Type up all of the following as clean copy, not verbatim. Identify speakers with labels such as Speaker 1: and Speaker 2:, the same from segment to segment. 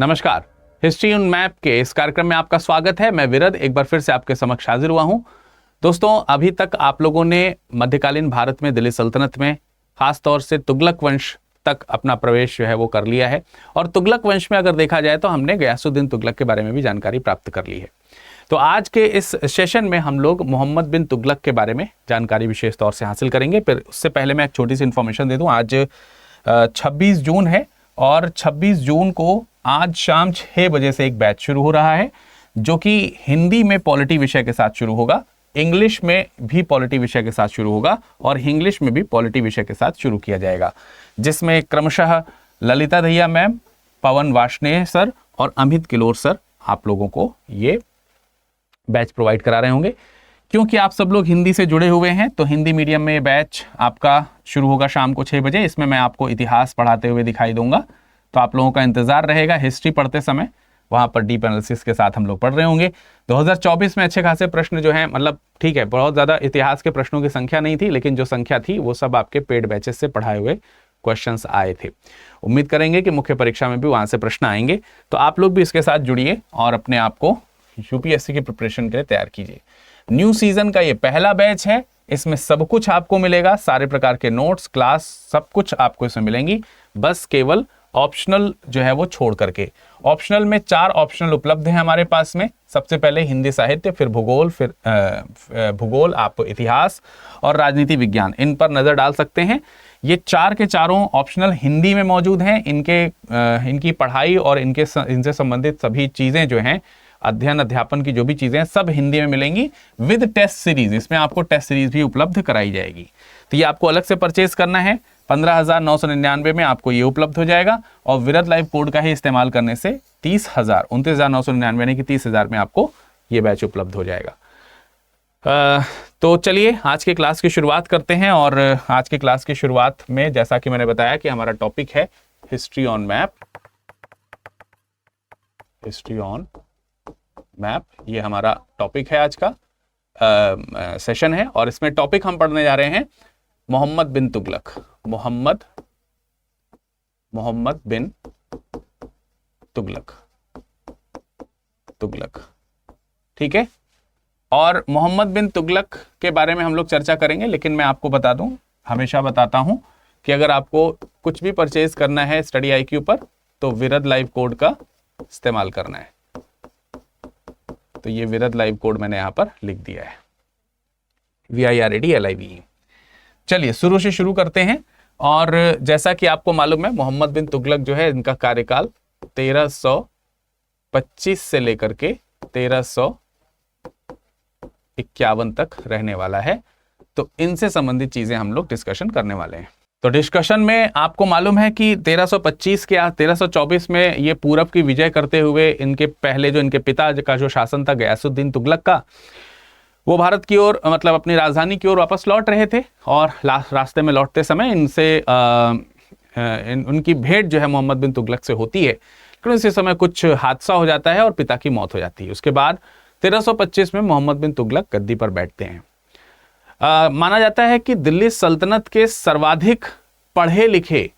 Speaker 1: नमस्कार। History on map के इस कार्यक्रम में आपका स्वागत है। मैं विरद एक बार फिर से आपके समक्ष हाजिर हुआ हूं। दोस्तों, अभी तक आप लोगों ने मध्यकालीन भारत में दिल्ली सल्तनत में खास तौर से तुगलक वंश तक अपना प्रवेश जो है वो कर लिया है। और तुगलक वंश में अगर देखा जाए तो हमने गयासुद्दीन तुगलक के बारे में भी जानकारी प्राप्त कर ली है। तो आज के इस सेशन में हम लोग मोहम्मद बिन तुगलक के बारे में जानकारी विशेष तौर से हासिल करेंगे। फिर उससे पहले मैं एक छोटी सी इन्फॉर्मेशन दे दूं। आज 26 जून है और 26 जून को आज शाम 6 बजे से एक बैच शुरू हो रहा है जो कि हिंदी में पॉलिटी विषय के साथ शुरू होगा, इंग्लिश में भी पॉलिटी विषय के साथ शुरू होगा और इंग्लिश में भी पॉलिटी विषय के साथ शुरू किया जाएगा, जिसमें क्रमशः ललिता दहिया मैम, पवन वार्ष्णेय सर और अमित किलोर सर आप लोगों को ये बैच प्रोवाइड करा रहे होंगे। क्योंकि आप सब लोग हिंदी से जुड़े हुए हैं तो हिंदी मीडियम में बैच आपका शुरू होगा शाम को 6 बजे। इसमें मैं आपको इतिहास पढ़ाते हुए दिखाई दूंगा, तो आप लोगों का इंतजार रहेगा। हिस्ट्री पढ़ते समय वहां पर डीप एनालिसिस के साथ हम लोग पढ़ रहे होंगे। 2024 में अच्छे खासे प्रश्न जो हैं, मतलब ठीक है, बहुत ज़्यादा इतिहास के प्रश्नों की संख्या नहीं थी, लेकिन जो संख्या थी वो सब आपके पेड बैचेस से पढ़ाए हुए क्वेश्चंस आए थे। उम्मीद करेंगे कि मुख्य परीक्षा में भी वहां से प्रश्न आएंगे, तो आप लोग भी इसके साथ जुड़िए और अपने आप को यूपीएससी की प्रिपरेशन के लिए तैयार कीजिए। न्यू सीजन का ये पहला बैच है, इसमें सब कुछ आपको मिलेगा, सारे प्रकार के नोट्स, क्लास, सब कुछ आपको इसमें मिलेंगी। बस केवल ऑप्शनल जो है वो छोड़ करके। ऑप्शनल में 4 ऑप्शनल उपलब्ध हैं हमारे पास में। सबसे पहले हिंदी साहित्य, फिर भूगोल, फिर भूगोल, आप इतिहास और राजनीति विज्ञान, इन पर नजर डाल सकते हैं। ये 4 के चारों ऑप्शनल हिंदी में मौजूद हैं। इनकी पढ़ाई और इनसे संबंधित सभी चीजें जो हैं, अध्ययन अध्यापन की जो भी चीजें हैं, सब हिंदी में मिलेंगी विद टेस्ट सीरीज। इसमें आपको टेस्ट सीरीज भी उपलब्ध कराई जाएगी। तो ये आपको अलग से परचेज करना है। 15,999 में आपको ये उपलब्ध हो जाएगा और विरद लाइव कोड का ही इस्तेमाल करने से 29,999 यानी कि 30,000 में आपको ये बैच उपलब्ध हो जाएगा। तो चलिए आज के क्लास की शुरुआत करते हैं। और आज के क्लास की शुरुआत में जैसा कि मैंने बताया कि हमारा टॉपिक है history on map. History on map ये हमारा टॉपिक है, आज का सेशन है। और इसमें टॉपिक हम पढ़ने जा रहे हैं मोहम्मद बिन तुगलक। मोहम्मद बिन तुगलक, ठीक है। और मोहम्मद बिन तुगलक के बारे में हम लोग चर्चा करेंगे, लेकिन मैं आपको बता दूं, हमेशा बताता हूं कि अगर आपको कुछ भी परचेज करना है स्टडी आईक्यू पर तो विरद लाइव कोड का इस्तेमाल करना है। तो ये विरद लाइव कोड मैंने यहां पर लिख दिया है, VIRADLIVE। चलिए शुरू से शुरू करते हैं। और जैसा कि आपको मालूम है, मोहम्मद बिन तुगलक जो है, इनका कार्यकाल 1325 से लेकर के 1351 तक रहने वाला है। तो इनसे संबंधित चीजें हम लोग डिस्कशन करने वाले हैं। तो डिस्कशन में आपको मालूम है कि 1325 के 1324 में ये पूरब की विजय करते हुए इनके पहले जो इनके पिता का जो शासन था गयासुद्दीन तुगलक का, वो भारत की ओर, मतलब अपनी राजधानी की ओर वापस लौट रहे थे। और रास्ते में लौटते समय इनसे उनकी भेंट जो है मोहम्मद बिन तुगलक से होती है, लेकिन उसी समय कुछ हादसा हो जाता है और पिता की मौत हो जाती है। उसके बाद 1325 में मोहम्मद बिन तुगलक गद्दी पर बैठते हैं। माना जाता है कि दिल्ली सल्तनत के सर्वाधिक पढ़े लिखे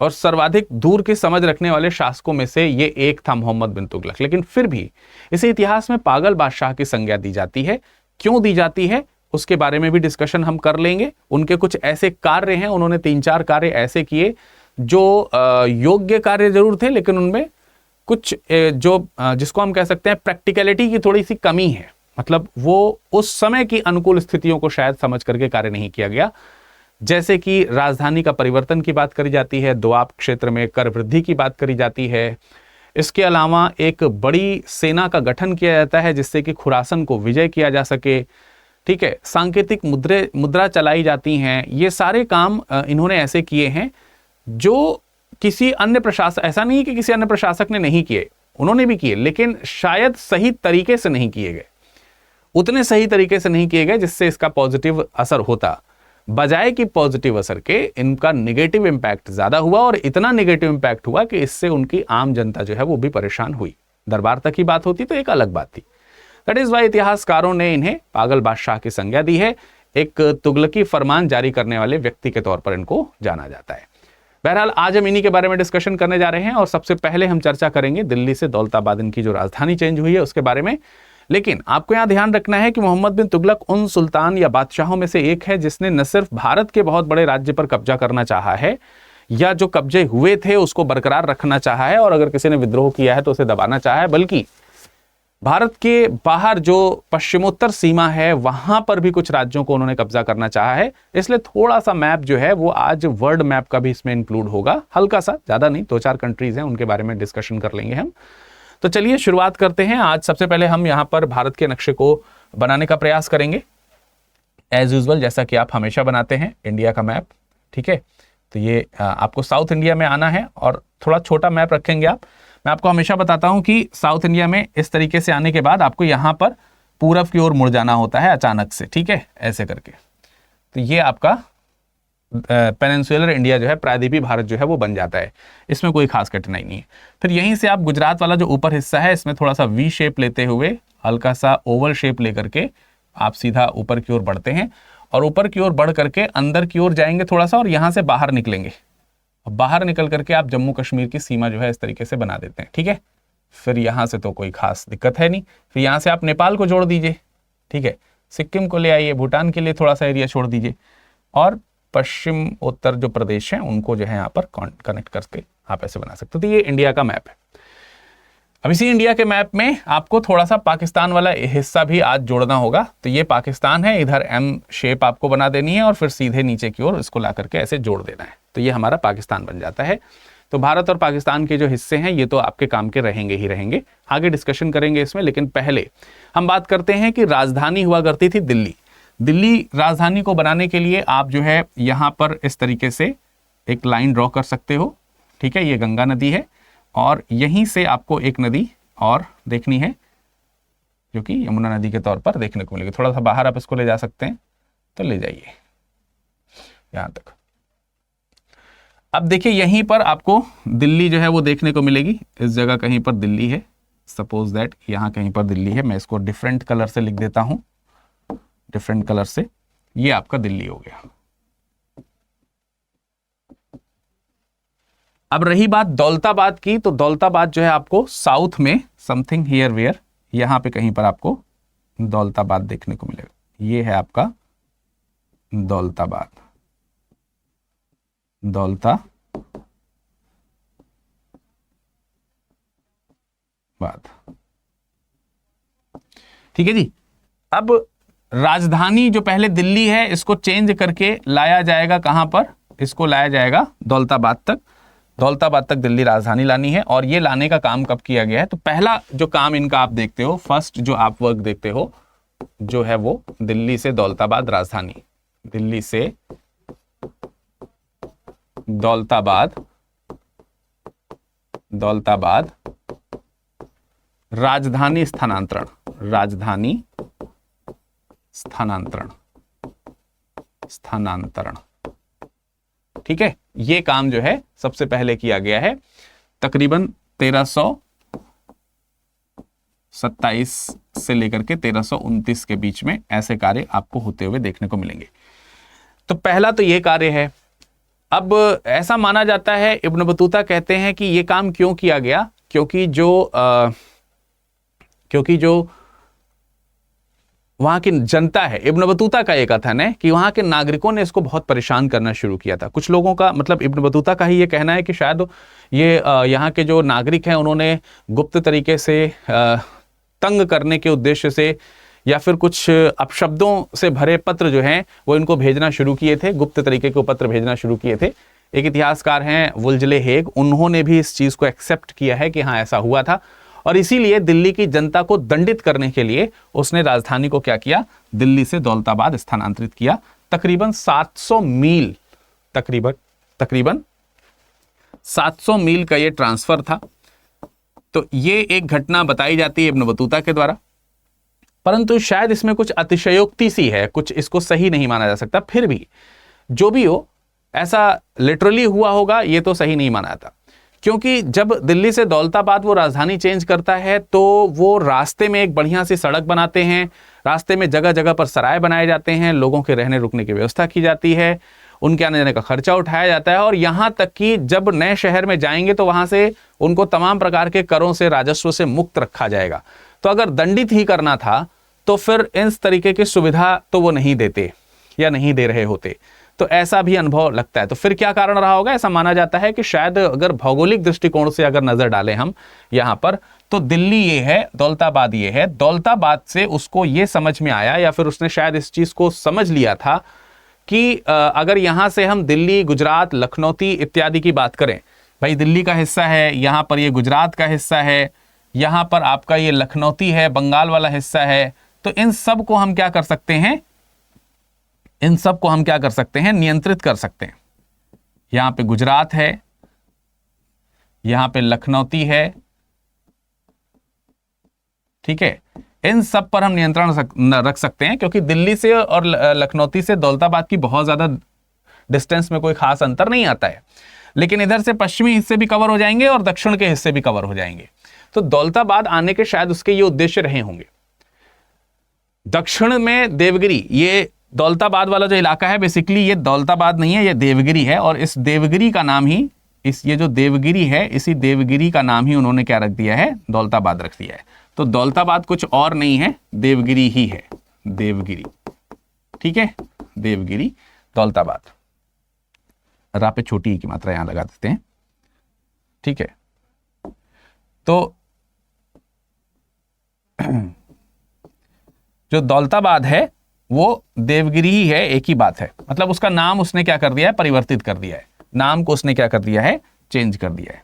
Speaker 1: और सर्वाधिक दूर की समझ रखने वाले शासकों में से ये एक था मोहम्मद बिन तुगलक। लेकिन फिर भी इसे इतिहास में पागल बादशाह की संज्ञा दी जाती है। क्यों दी जाती है उसके बारे में भी डिस्कशन हम कर लेंगे। उनके कुछ ऐसे कार्य हैं, उन्होंने 3-4 कार्य ऐसे किए जो योग्य कार्य जरूर थे, लेकिन उनमें कुछ जो जिसको हम कह सकते हैं प्रैक्टिकलिटी की थोड़ी सी कमी है। मतलब वो उस समय की अनुकूल स्थितियों को शायद समझ करके कार्य नहीं किया गया। जैसे कि राजधानी का परिवर्तन की बात करी जाती है, दोआब क्षेत्र में कर वृद्धि की बात करी जाती है। इसके अलावा एक बड़ी सेना का गठन किया जाता है जिससे कि खुरासन को विजय किया जा सके, ठीक है। सांकेतिक मुद्रा चलाई जाती हैं। ये सारे काम इन्होंने ऐसे किए हैं जो किसी अन्य प्रशासक, ऐसा नहीं कि किसी अन्य प्रशासक ने नहीं किए, उन्होंने भी किए, लेकिन शायद सही तरीके से नहीं किए गए, उतने सही तरीके से नहीं किए गए जिससे इसका पॉजिटिव असर होता। बजाय कि पॉजिटिव असर के इनका नेगेटिव इंपैक्ट ज्यादा हुआ, और इतना नेगेटिव इंपैक्ट हुआ कि इससे उनकी आम जनता जो है वो भी परेशान हुई। दरबार तक की बात होती तो एक अलग बात थी। दैट इज वाई इतिहासकारों ने इन्हें पागल बादशाह की संज्ञा दी है। एक तुगलकी फरमान जारी करने वाले व्यक्ति के तौर पर इनको जाना जाता है। बहरहाल आज हम इन्हीं के बारे में डिस्कशन करने जा रहे हैं और सबसे पहले हम चर्चा करेंगे दिल्ली से दौलताबाद इनकी जो राजधानी चेंज हुई है उसके बारे में। लेकिन आपको यहां ध्यान रखना है कि मोहम्मद बिन तुगलक उन सुल्तान या बादशाहों में से एक है जिसने न सिर्फ भारत के बहुत बड़े राज्य पर कब्जा करना चाहा है या जो कब्जे हुए थे उसको बरकरार रखना चाहा है, और अगर किसी ने विद्रोह किया है तो उसे दबाना चाहा है, बल्कि भारत के बाहर जो पश्चिमोत्तर सीमा है वहां पर भी कुछ राज्यों को उन्होंने कब्जा करना चाहा है। इसलिए थोड़ा सा मैप जो है वो आज वर्ल्ड मैप का भी इसमें इंक्लूड होगा, हल्का सा, ज्यादा नहीं, 2-4 कंट्रीज हैं उनके बारे में डिस्कशन कर लेंगे हम। तो चलिए शुरुआत करते हैं। आज सबसे पहले हम यहाँ पर भारत के नक्शे को बनाने का प्रयास करेंगे एज यूजुअल, जैसा कि आप हमेशा बनाते हैं इंडिया का मैप। ठीक है, तो ये आपको साउथ इंडिया में आना है और थोड़ा छोटा मैप रखेंगे आप। मैं आपको हमेशा बताता हूं कि साउथ इंडिया में इस तरीके से आने के बाद आपको यहां पर पूरब की ओर मुड़ जाना होता है अचानक से, ठीक है, ऐसे करके। तो ये आपका पेनिनसुलर इंडिया जो है, प्रायद्वीपीय भारत जो है वो बन जाता है, इसमें कोई खास कठिनाई नहीं है। फिर यहीं से आप गुजरात वाला जो ऊपर हिस्सा है इसमें थोड़ा सा वी शेप लेते हुए, हल्का सा ओवल शेप लेकर के आप सीधा ऊपर की ओर बढ़ते हैं और ऊपर की ओर बढ़ करके अंदर की ओर जाएंगे थोड़ा सा और यहां से बाहर निकलेंगे। बाहर निकल करके आप जम्मू कश्मीर की सीमा जो है इस तरीके से बना देते हैं। ठीक है, फिर यहां से तो कोई खास दिक्कत है नहीं। फिर यहां से आप नेपाल को जोड़ दीजिए, ठीक है, सिक्किम को ले आइए, भूटान के लिए थोड़ा सा एरिया छोड़ दीजिए और पश्चिम उत्तर जो प्रदेश हैं उनको जो है यहाँ पर कनेक्ट करके आप ऐसे बना सकते हो। तो ये इंडिया का मैप है। अब इसी इंडिया के मैप में आपको थोड़ा सा पाकिस्तान वाला हिस्सा भी आज जोड़ना होगा। तो ये पाकिस्तान है, इधर एम शेप आपको बना देनी है और फिर सीधे नीचे की ओर इसको ला करके ऐसे जोड़ देना है, तो ये हमारा पाकिस्तान बन जाता है। तो भारत और पाकिस्तान के जो हिस्से हैं ये तो आपके काम के रहेंगे ही रहेंगे, आगे डिस्कशन करेंगे इसमें। लेकिन पहले हम बात करते हैं कि राजधानी हुआ करती थी दिल्ली। दिल्ली राजधानी को बनाने के लिए आप जो है यहाँ पर इस तरीके से एक लाइन ड्रॉ कर सकते हो। ठीक है, ये गंगा नदी है और यहीं से आपको एक नदी और देखनी है जो कि यमुना नदी के तौर पर देखने को मिलेगी। थोड़ा सा बाहर आप इसको ले जा सकते हैं, तो ले जाइए यहां तक। अब देखिए यहीं पर आपको दिल्ली जो है वो देखने को मिलेगी। इस जगह कहीं पर दिल्ली है, सपोज दैट यहां कहीं पर दिल्ली है। मैं इसको डिफरेंट कलर से लिख देता हूं, डिफरेंट कलर से। ये आपका दिल्ली हो गया। अब रही बात दौलताबाद की, तो दौलताबाद जो है आपको साउथ में समथिंग हियर वेयर, यहां पे कहीं पर आपको दौलताबाद देखने को मिलेगा। ये है आपका दौलताबाद, दौलताबाद। ठीक है जी। अब राजधानी जो पहले दिल्ली है इसको चेंज करके लाया जाएगा कहां पर, इसको लाया जाएगा दौलताबाद तक। दौलताबाद तक दिल्ली राजधानी लानी है और ये लाने का काम कब किया गया है, तो पहला जो काम इनका आप देखते हो, फर्स्ट जो आप वर्क देखते हो जो है वो दिल्ली से दौलताबाद राजधानी, दिल्ली से दौलताबाद, दौलताबाद राजधानी स्थानांतरण, राजधानी स्थानांतरण, स्थानांतरण। ठीक है, ये काम जो है सबसे पहले किया गया है तकरीबन 1327 से लेकर के 1329 के बीच में। ऐसे कार्य आपको होते हुए देखने को मिलेंगे। तो पहला तो ये कार्य है। अब ऐसा माना जाता है, इब्न बतूता कहते हैं कि ये काम क्यों किया गया, क्योंकि जो वहां की जनता है, इब्न बतूता का एक कथन है कि वहां के नागरिकों ने इसको बहुत परेशान करना शुरू किया था। कुछ लोगों का मतलब इब्न बतूता का ही ये कहना है कि शायद ये यहाँ के जो नागरिक हैं उन्होंने गुप्त तरीके से तंग करने के उद्देश्य से या फिर कुछ अपशब्दों से भरे पत्र जो हैं वो इनको भेजना शुरू किए थे, गुप्त तरीके के पत्र भेजना शुरू किए थे। एक इतिहासकार हैं वुल्जले हेग, उन्होंने भी इस चीज को एक्सेप्ट किया है कि हाँ ऐसा हुआ था और इसीलिए दिल्ली की जनता को दंडित करने के लिए उसने राजधानी को क्या किया, दिल्ली से दौलताबाद स्थानांतरित किया। तकरीबन 700 मील, तकरीबन 700 मील का ये ट्रांसफर था। तो ये एक घटना बताई जाती है इब्न बतूता के द्वारा, परंतु शायद इसमें कुछ अतिशयोक्ति सी है, कुछ इसको सही नहीं माना जा सकता। फिर भी जो भी हो, ऐसा लिटरली हुआ होगा ये तो सही नहीं माना जाता, क्योंकि जब दिल्ली से दौलताबाद वो राजधानी चेंज करता है तो वो रास्ते में एक बढ़िया सी सड़क बनाते हैं, रास्ते में जगह जगह पर सराय बनाए जाते हैं, लोगों के रहने रुकने की व्यवस्था की जाती है। उनके आने जाने का खर्चा उठाया जाता है, और यहाँ तक कि जब नए शहर में जाएंगे तो वहां से उनको तमाम प्रकार के करों से, राजस्व से मुक्त रखा जाएगा। तो अगर दंडित ही करना था तो फिर इस तरीके की सुविधा तो वो नहीं देते या नहीं दे रहे होते। तो ऐसा भी अनुभव लगता है। तो फिर क्या कारण रहा होगा? ऐसा माना जाता है कि शायद अगर भौगोलिक दृष्टिकोण से अगर नजर डालें हम यहां पर, तो दिल्ली ये है, दौलताबाद ये है। दौलताबाद से उसको ये समझ में आया, या फिर उसने शायद इस चीज को समझ लिया था कि अगर यहां से हम दिल्ली, गुजरात, लखनौती इत्यादि की बात करें, भाई दिल्ली का हिस्सा है, यहां पर ये गुजरात का हिस्सा है, यहां पर आपका ये लखनौती है, बंगाल वाला हिस्सा है, तो इन सब को हम क्या कर सकते हैं, इन सब को हम क्या कर सकते हैं, नियंत्रित कर सकते हैं। यहां पे गुजरात है, यहां पे लखनौती है, ठीक है, इन सब पर हम नियंत्रण रख सकते हैं, क्योंकि दिल्ली से और लखनौती से दौलताबाद की बहुत ज्यादा डिस्टेंस में कोई खास अंतर नहीं आता है। लेकिन इधर से पश्चिमी हिस्से भी कवर हो जाएंगे और दक्षिण के हिस्से भी कवर हो जाएंगे। तो दौलताबाद आने के शायद उसके ये उद्देश्य रहे होंगे। दक्षिण में देवगिरी, ये दौलताबाद वाला जो इलाका है, बेसिकली ये दौलताबाद नहीं है, ये देवगिरी है, और इस देवगिरी का नाम ही, ये जो देवगिरी है, इसी देवगिरी का नाम ही उन्होंने क्या रख दिया है, दौलताबाद रख दिया है। तो दौलताबाद कुछ और नहीं है, देवगिरी ही है, देवगिरी, ठीक है, देवगिरी, दौलताबाद। रा पे छोटी की मात्रा यहां लगा देते हैं, ठीक है। तो जो दौलताबाद है वो देवगिरी ही है, एक ही बात है। मतलब उसका नाम उसने क्या कर दिया है, परिवर्तित कर दिया है। नाम को उसने क्या कर दिया है, चेंज कर दिया है,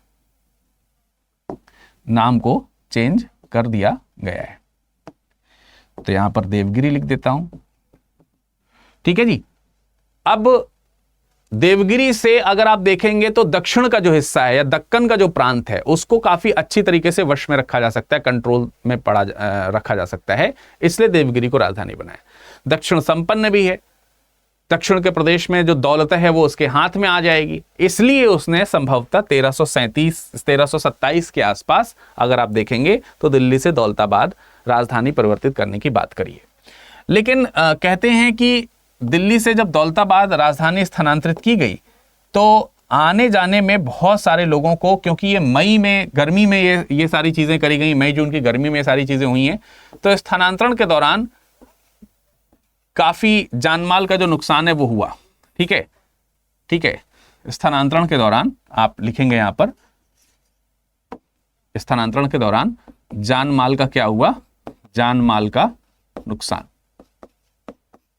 Speaker 1: नाम को चेंज कर दिया गया है। तो यहां पर देवगिरी लिख देता हूं, ठीक है जी। अब देवगिरी से अगर आप देखेंगे तो दक्षिण का जो हिस्सा है या दक्कन का जो प्रांत है, उसको काफी अच्छी तरीके से वश में रखा जा सकता है, कंट्रोल में रखा जा सकता है, इसलिए देवगिरी को राजधानी बनाया। दक्षिण संपन्न भी है, दक्षिण के प्रदेश में जो दौलत है वो उसके हाथ में आ जाएगी, इसलिए उसने संभवतः 1327 के आसपास अगर आप देखेंगे तो दिल्ली से दौलताबाद राजधानी परिवर्तित करने की बात करी है। लेकिन कहते हैं कि दिल्ली से जब दौलताबाद राजधानी स्थानांतरित की गई तो आने जाने में बहुत सारे लोगों को, क्योंकि ये मई में, गर्मी में ये सारी चीजें करी गई, मई जून की गर्मी में सारी चीजें हुई हैं, तो स्थानांतरण के दौरान काफी जानमाल का जो नुकसान है वो हुआ, ठीक है, ठीक है। स्थानांतरण के दौरान आप लिखेंगे यहां पर, स्थानांतरण के दौरान जानमाल का क्या हुआ, जानमाल का नुकसान।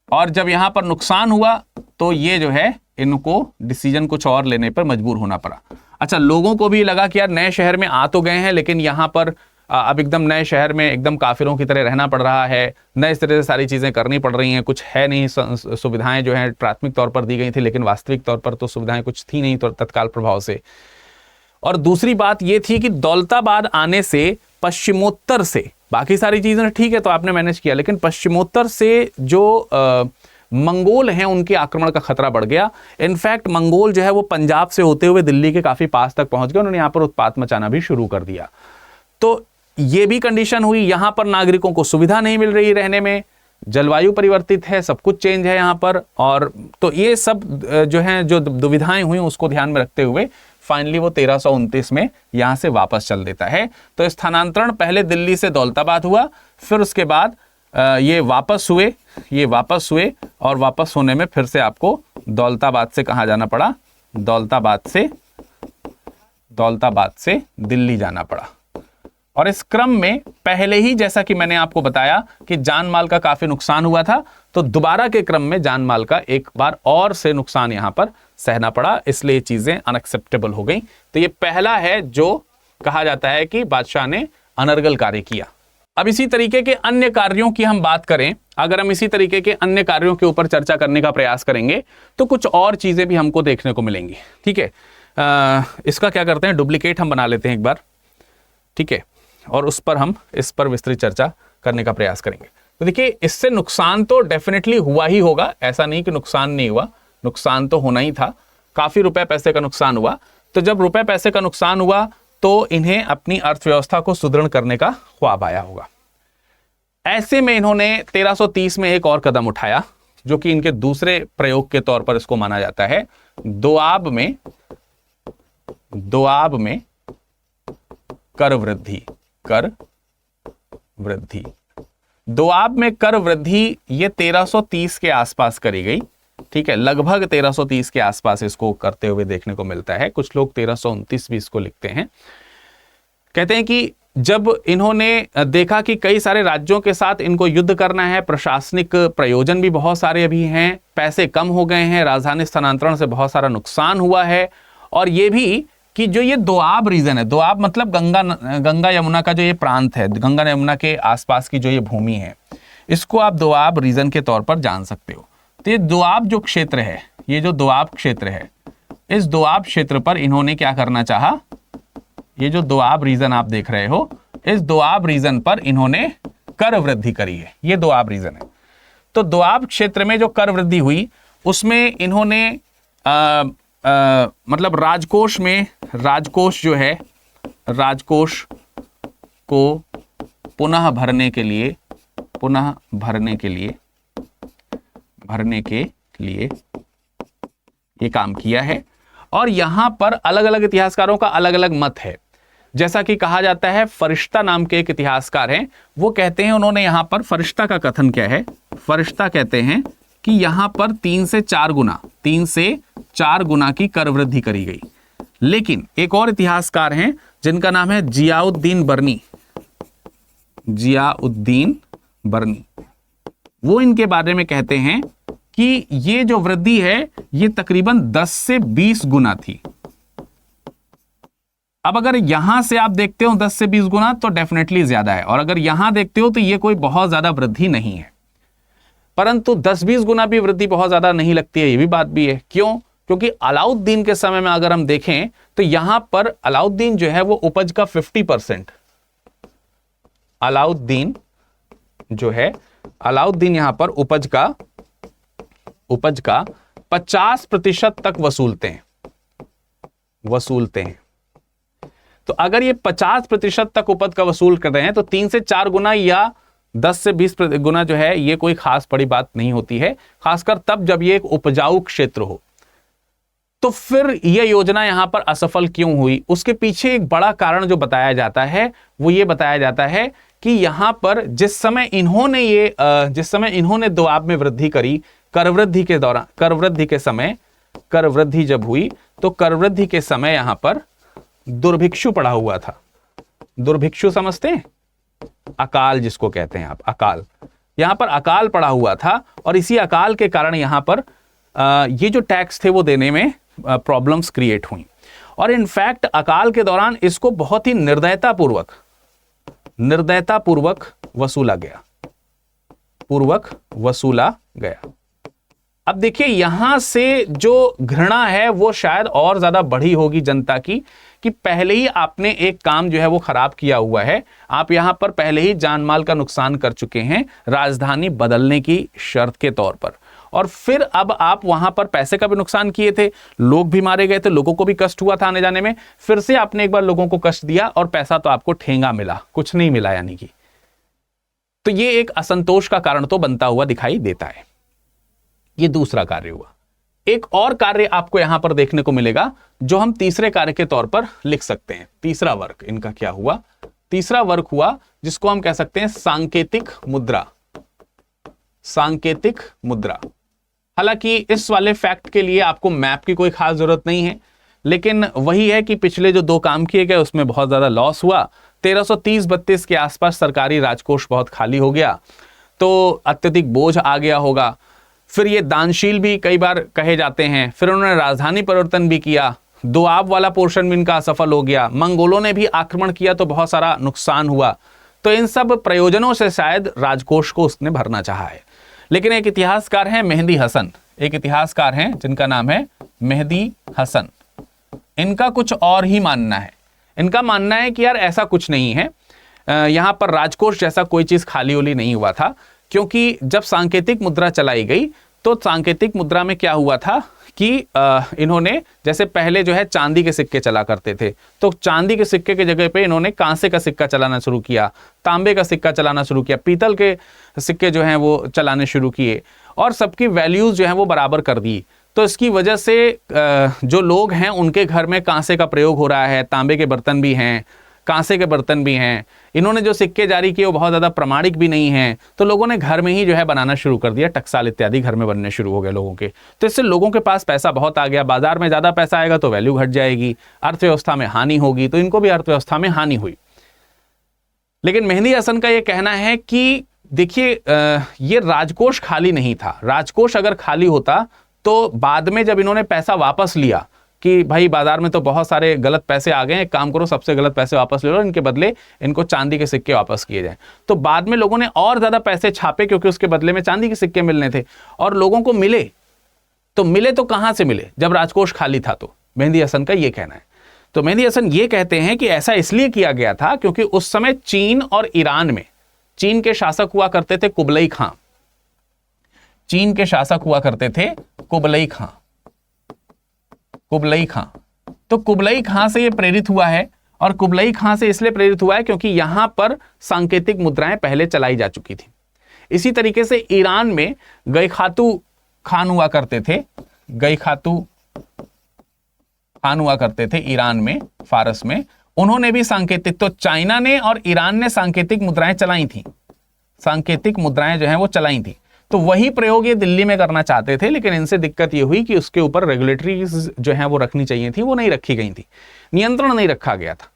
Speaker 1: और जब यहां पर नुकसान हुआ तो ये जो है, इनको डिसीजन कुछ और लेने पर मजबूर होना पड़ा। अच्छा, लोगों को भी लगा कि यार नए शहर में आ तो गए हैं, लेकिन यहां पर अब एकदम नए शहर में एकदम काफिरों की तरह रहना पड़ रहा है, नए तरह से सारी चीजें करनी पड़ रही हैं, कुछ है नहीं, सुविधाएं जो हैं प्राथमिक तौर पर दी गई थी, लेकिन वास्तविक तौर पर तो सुविधाएं कुछ थी नहीं तो तत्काल प्रभाव से। और दूसरी बात यह थी कि दौलताबाद आने से पश्चिमोत्तर से, बाकी सारी चीजें ठीक है तो आपने मैनेज किया, लेकिन पश्चिमोत्तर से जो मंगोल हैं उनके आक्रमण का खतरा बढ़ गया। इनफैक्ट मंगोल जो है वो पंजाब से होते हुए दिल्ली के काफी पास तक पहुंच गए, उन्होंने यहां पर उत्पात मचाना भी शुरू कर दिया। तो ये भी कंडीशन हुई, यहां पर नागरिकों को सुविधा नहीं मिल रही रहने में, जलवायु परिवर्तित है, सब कुछ चेंज है यहां पर, और तो ये सब जो है, जो दुविधाएं हुई उसको ध्यान में रखते हुए फाइनली वो 1329 में यहां से वापस चल देता है। तो स्थानांतरण पहले दिल्ली से दौलताबाद हुआ, फिर उसके बाद ये वापस हुए, और वापस होने में फिर से आपको दौलताबाद से कहां जाना पड़ा, दौलताबाद से दिल्ली जाना पड़ा। और इस क्रम में पहले ही, जैसा कि मैंने आपको बताया कि जान माल का काफी नुकसान हुआ था, तो दोबारा के क्रम में जान माल का एक बार और से नुकसान यहां पर सहना पड़ा, इसलिए चीजें अनएक्सेप्टेबल हो गई। तो ये पहला है जो कहा जाता है कि बादशाह ने अनर्गल कार्य किया। अब इसी तरीके के अन्य कार्यों की हम बात करें, अगर हम इसी तरीके के अन्य कार्यों के ऊपर चर्चा करने का प्रयास करेंगे तो कुछ और चीजें भी हमको देखने को मिलेंगी, ठीक है। इसका क्या करते हैं, डुप्लीकेट हम बना लेते हैं एक बार, ठीक है, और उस पर विस्तृत चर्चा करने का प्रयास करेंगे। तो देखिए, इससे नुकसान तो डेफिनेटली हुआ ही होगा, ऐसा नहीं कि नुकसान नहीं हुआ, नुकसान तो होना ही था, काफी रुपए पैसे का नुकसान हुआ। तो जब रुपए पैसे का नुकसान हुआ तो इन्हें अपनी अर्थव्यवस्था को सुदृढ़ करने का ख्वाब आया होगा। ऐसे में इन्होंने 1330 में एक और कदम उठाया, जो कि इनके दूसरे प्रयोग के तौर पर इसको माना जाता है, दोआब में कर वृद्धि। दोआब में कर वृद्धि ये 1330 के आसपास करी गई, ठीक है, लगभग 1330 के आसपास इसको करते हुए देखने को मिलता है। कुछ लोग 1329 भी इसको लिखते हैं। कहते हैं कि जब इन्होंने देखा कि कई सारे राज्यों के साथ इनको युद्ध करना है, प्रशासनिक प्रयोजन भी बहुत सारे अभी हैं, पैसे कम हो गए हैं, राजधानी स्थानांतरण से बहुत सारा नुकसान हुआ है, और ये भी कि जो ये दोआब रीजन है, दोआब मतलब गंगा यमुना का जो ये प्रांत है, गंगा यमुना के आसपास की जो ये भूमि है, इसको आप दोआब रीजन के तौर पर जान सकते हो। तो ये दोआब जो क्षेत्र है, ये जो दोआब क्षेत्र है, इस दोआब क्षेत्र पर इन्होंने क्या करना चाहा, ये जो दोआब रीजन आप देख रहे हो, इस दोआब रीजन पर इन्होंने कर वृद्धि करी है। ये दोआब रीजन है। तो दोआब क्षेत्र में जो कर वृद्धि हुई उसमें इन्होंने मतलब राजकोष में, राजकोष जो है, राजकोष को पुनः भरने के लिए ये काम किया है। और यहां पर अलग अलग इतिहासकारों का अलग अलग मत है। जैसा कि कहा जाता है, फरिश्ता नाम के एक इतिहासकार हैं, वो कहते हैं, उन्होंने यहां पर फरिश्ता का कथन क्या है, फरिश्ता कहते हैं कि यहां पर 3 से 4 गुना की कर वृद्धि करी गई। लेकिन एक और इतिहासकार हैं जिनका नाम है जियाउद्दीन बर्नी, वो इनके बारे में कहते हैं कि ये जो वृद्धि है ये तकरीबन 10 से 20 गुना थी। अब अगर यहां से आप देखते हो 10 से 20 गुना तो डेफिनेटली ज्यादा है, और अगर यहां देखते हो तो ये कोई बहुत ज्यादा वृद्धि नहीं है। परंतु 10-20 गुना भी वृद्धि बहुत ज्यादा नहीं लगती है, ये भी बात भी है। क्यों? क्योंकि अलाउद्दीन के समय में अगर हम देखें तो यहां पर अलाउद्दीन जो है वो उपज का 50%, अलाउद्दीन यहां पर उपज का 50% तक वसूलते हैं। तो अगर ये 50% तक उपज का वसूल कर रहे हैं तो 3 से 4 गुना या 10 से 20 गुना जो है ये कोई खास बड़ी बात नहीं होती है, खासकर तब जब ये एक उपजाऊ क्षेत्र हो। तो फिर यह योजना यहां पर असफल क्यों हुई? उसके पीछे एक बड़ा कारण जो बताया जाता है वो ये बताया जाता है कि यहां पर जिस समय इन्होंने दोआब में वृद्धि करी, कर वृद्धि जब हुई तो कर वृद्धि के समय यहां पर दुर्भिक्षु पड़ा हुआ था। दुर्भिक्षु समझते हैं? अकाल जिसको कहते हैं आप, अकाल। यहां पर अकाल पड़ा हुआ था, और इसी अकाल के कारण यहां पर ये जो टैक्स थे वो देने में प्रॉब्लम्स क्रिएट हुई। और इनफैक्ट अकाल के दौरान इसको बहुत ही निर्दयतापूर्वक वसूला गया। अब देखिए यहां से जो घृणा है वो शायद और ज्यादा बढ़ी होगी जनता की, कि पहले ही आपने एक काम जो है वो खराब किया हुआ है, आप यहां पर पहले ही जान माल का नुकसान कर चुके हैं राजधानी बदलने की शर्त के तौर पर, और फिर अब आप वहां पर पैसे का भी नुकसान किए थे, लोग भी मारे गए थे, लोगों को भी कष्ट हुआ था आने जाने में, फिर से आपने एक बार लोगों को कष्ट दिया और पैसा तो आपको ठेंगा मिला, कुछ नहीं मिला यानी कि। तो ये एक असंतोष का कारण तो बनता हुआ दिखाई देता है। ये दूसरा कार्य हुआ। एक और कार्य आपको यहां पर देखने को मिलेगा जो हम तीसरे कार्य के तौर पर लिख सकते हैं। तीसरा वर्ग इनका क्या हुआ? तीसरा वर्ग हुआ जिसको हम कह सकते हैं सांकेतिक मुद्रा। हालांकि इस वाले फैक्ट के लिए आपको मैप की कोई खास जरूरत नहीं है, लेकिन वही है कि पिछले जो 2 काम किए गए उसमें बहुत ज्यादा लॉस हुआ। 1330-32 के आसपास सरकारी राजकोष बहुत खाली हो गया, तो अत्यधिक बोझ आ गया होगा। फिर ये दानशील भी कई बार कहे जाते हैं। फिर उन्होंने राजधानी परिवर्तन भी किया, दोआब वाला पोर्शन भी इनका असफल हो गया, मंगोलों ने भी आक्रमण किया तो बहुत सारा नुकसान हुआ। तो इन सब प्रयोजनों से शायद राजकोष को उसने भरना चाहा है। लेकिन एक इतिहासकार हैं मेहदी हसन, एक इतिहासकार हैं जिनका नाम है मेहदी हसन। इनका कुछ और ही मानना है। इनका मानना है कि यार ऐसा कुछ नहीं है, यहां पर राजकोष जैसा कोई चीज खाली उली नहीं हुआ था, क्योंकि जब सांकेतिक मुद्रा चलाई गई तो तो सांकेतिक मुद्रा में क्या हुआ था कि इन्होंने जैसे पहले जो है चांदी के सिक्के चला करते थे, तो चांदी के सिक्के की जगह पे इन्होंने कांसे का सिक्का चलाना शुरू किया, तांबे का सिक्का चलाना शुरू किया, पीतल के सिक्के जो हैं वो चलाने शुरू किए और सबकी वैल्यूज जो है वो बराबर कर दी। तो इसकी वजह से जो लोग हैं उनके घर में कांसे का प्रयोग हो रहा है, तांबे के बर्तन भी हैं, कांसे के बर्तन भी हैं। इन्होंने जो सिक्के जारी किए वो बहुत ज़्यादा प्रमाणिक भी नहीं हैं, तो लोगों ने घर में ही जो है बनाना शुरू कर दिया, टकसाल इत्यादि घर में बनने शुरू हो गए लोगों के। तो इससे लोगों के पास पैसा बहुत आ गया, बाजार में ज़्यादा पैसा आएगा तो वैल्यू घट जाएगी, अर्थव्यवस्था में हानि होगी, तो इनको भी अर्थव्यवस्था में हानि हुई। लेकिन मेहंदी हसन का ये कहना है कि देखिए ये राजकोष खाली नहीं था, राजकोष अगर खाली होता तो बाद में जब इन्होंने पैसा वापस लिया कि भाई बाजार में तो बहुत सारे गलत पैसे आ गए, एक काम करो सबसे गलत पैसे वापस ले लो, इनके बदले इनको चांदी के सिक्के वापस किए जाएं, तो बाद में लोगों ने और ज्यादा पैसे छापे क्योंकि उसके बदले में चांदी के सिक्के मिलने थे और लोगों को मिले तो कहां से मिले जब राजकोष खाली था। तो मेहंदी हसन का यह कहना है। तो मेहंदी हसन ये कहते हैं कि ऐसा इसलिए किया गया था क्योंकि उस समय चीन और ईरान में, चीन के शासक हुआ करते थे कुबलई खां, चीन के शासक हुआ करते थे कुबलई खां, कुबलई खां। तो कुबलई खां से ये प्रेरित हुआ है और कुबलई खां से इसलिए प्रेरित हुआ है क्योंकि यहां पर सांकेतिक मुद्राएं पहले चलाई जा चुकी थी। इसी तरीके से ईरान में गई खातू खान हुआ करते थे, गई खातू खान हुआ करते थे ईरान में, फारस में, उन्होंने भी सांकेतिक, तो चाइना ने और ईरान ने सांकेतिक मुद्राएं चलाई थी, सांकेतिक मुद्राएं जो है वो चलाई थी। तो वही प्रयोग ये दिल्ली में करना चाहते थे, लेकिन इनसे दिक्कत ये हुई कि उसके ऊपर रेगुलेटरी जो है वो रखनी चाहिए थी, वो नहीं रखी गई थी, नियंत्रण नहीं रखा गया था।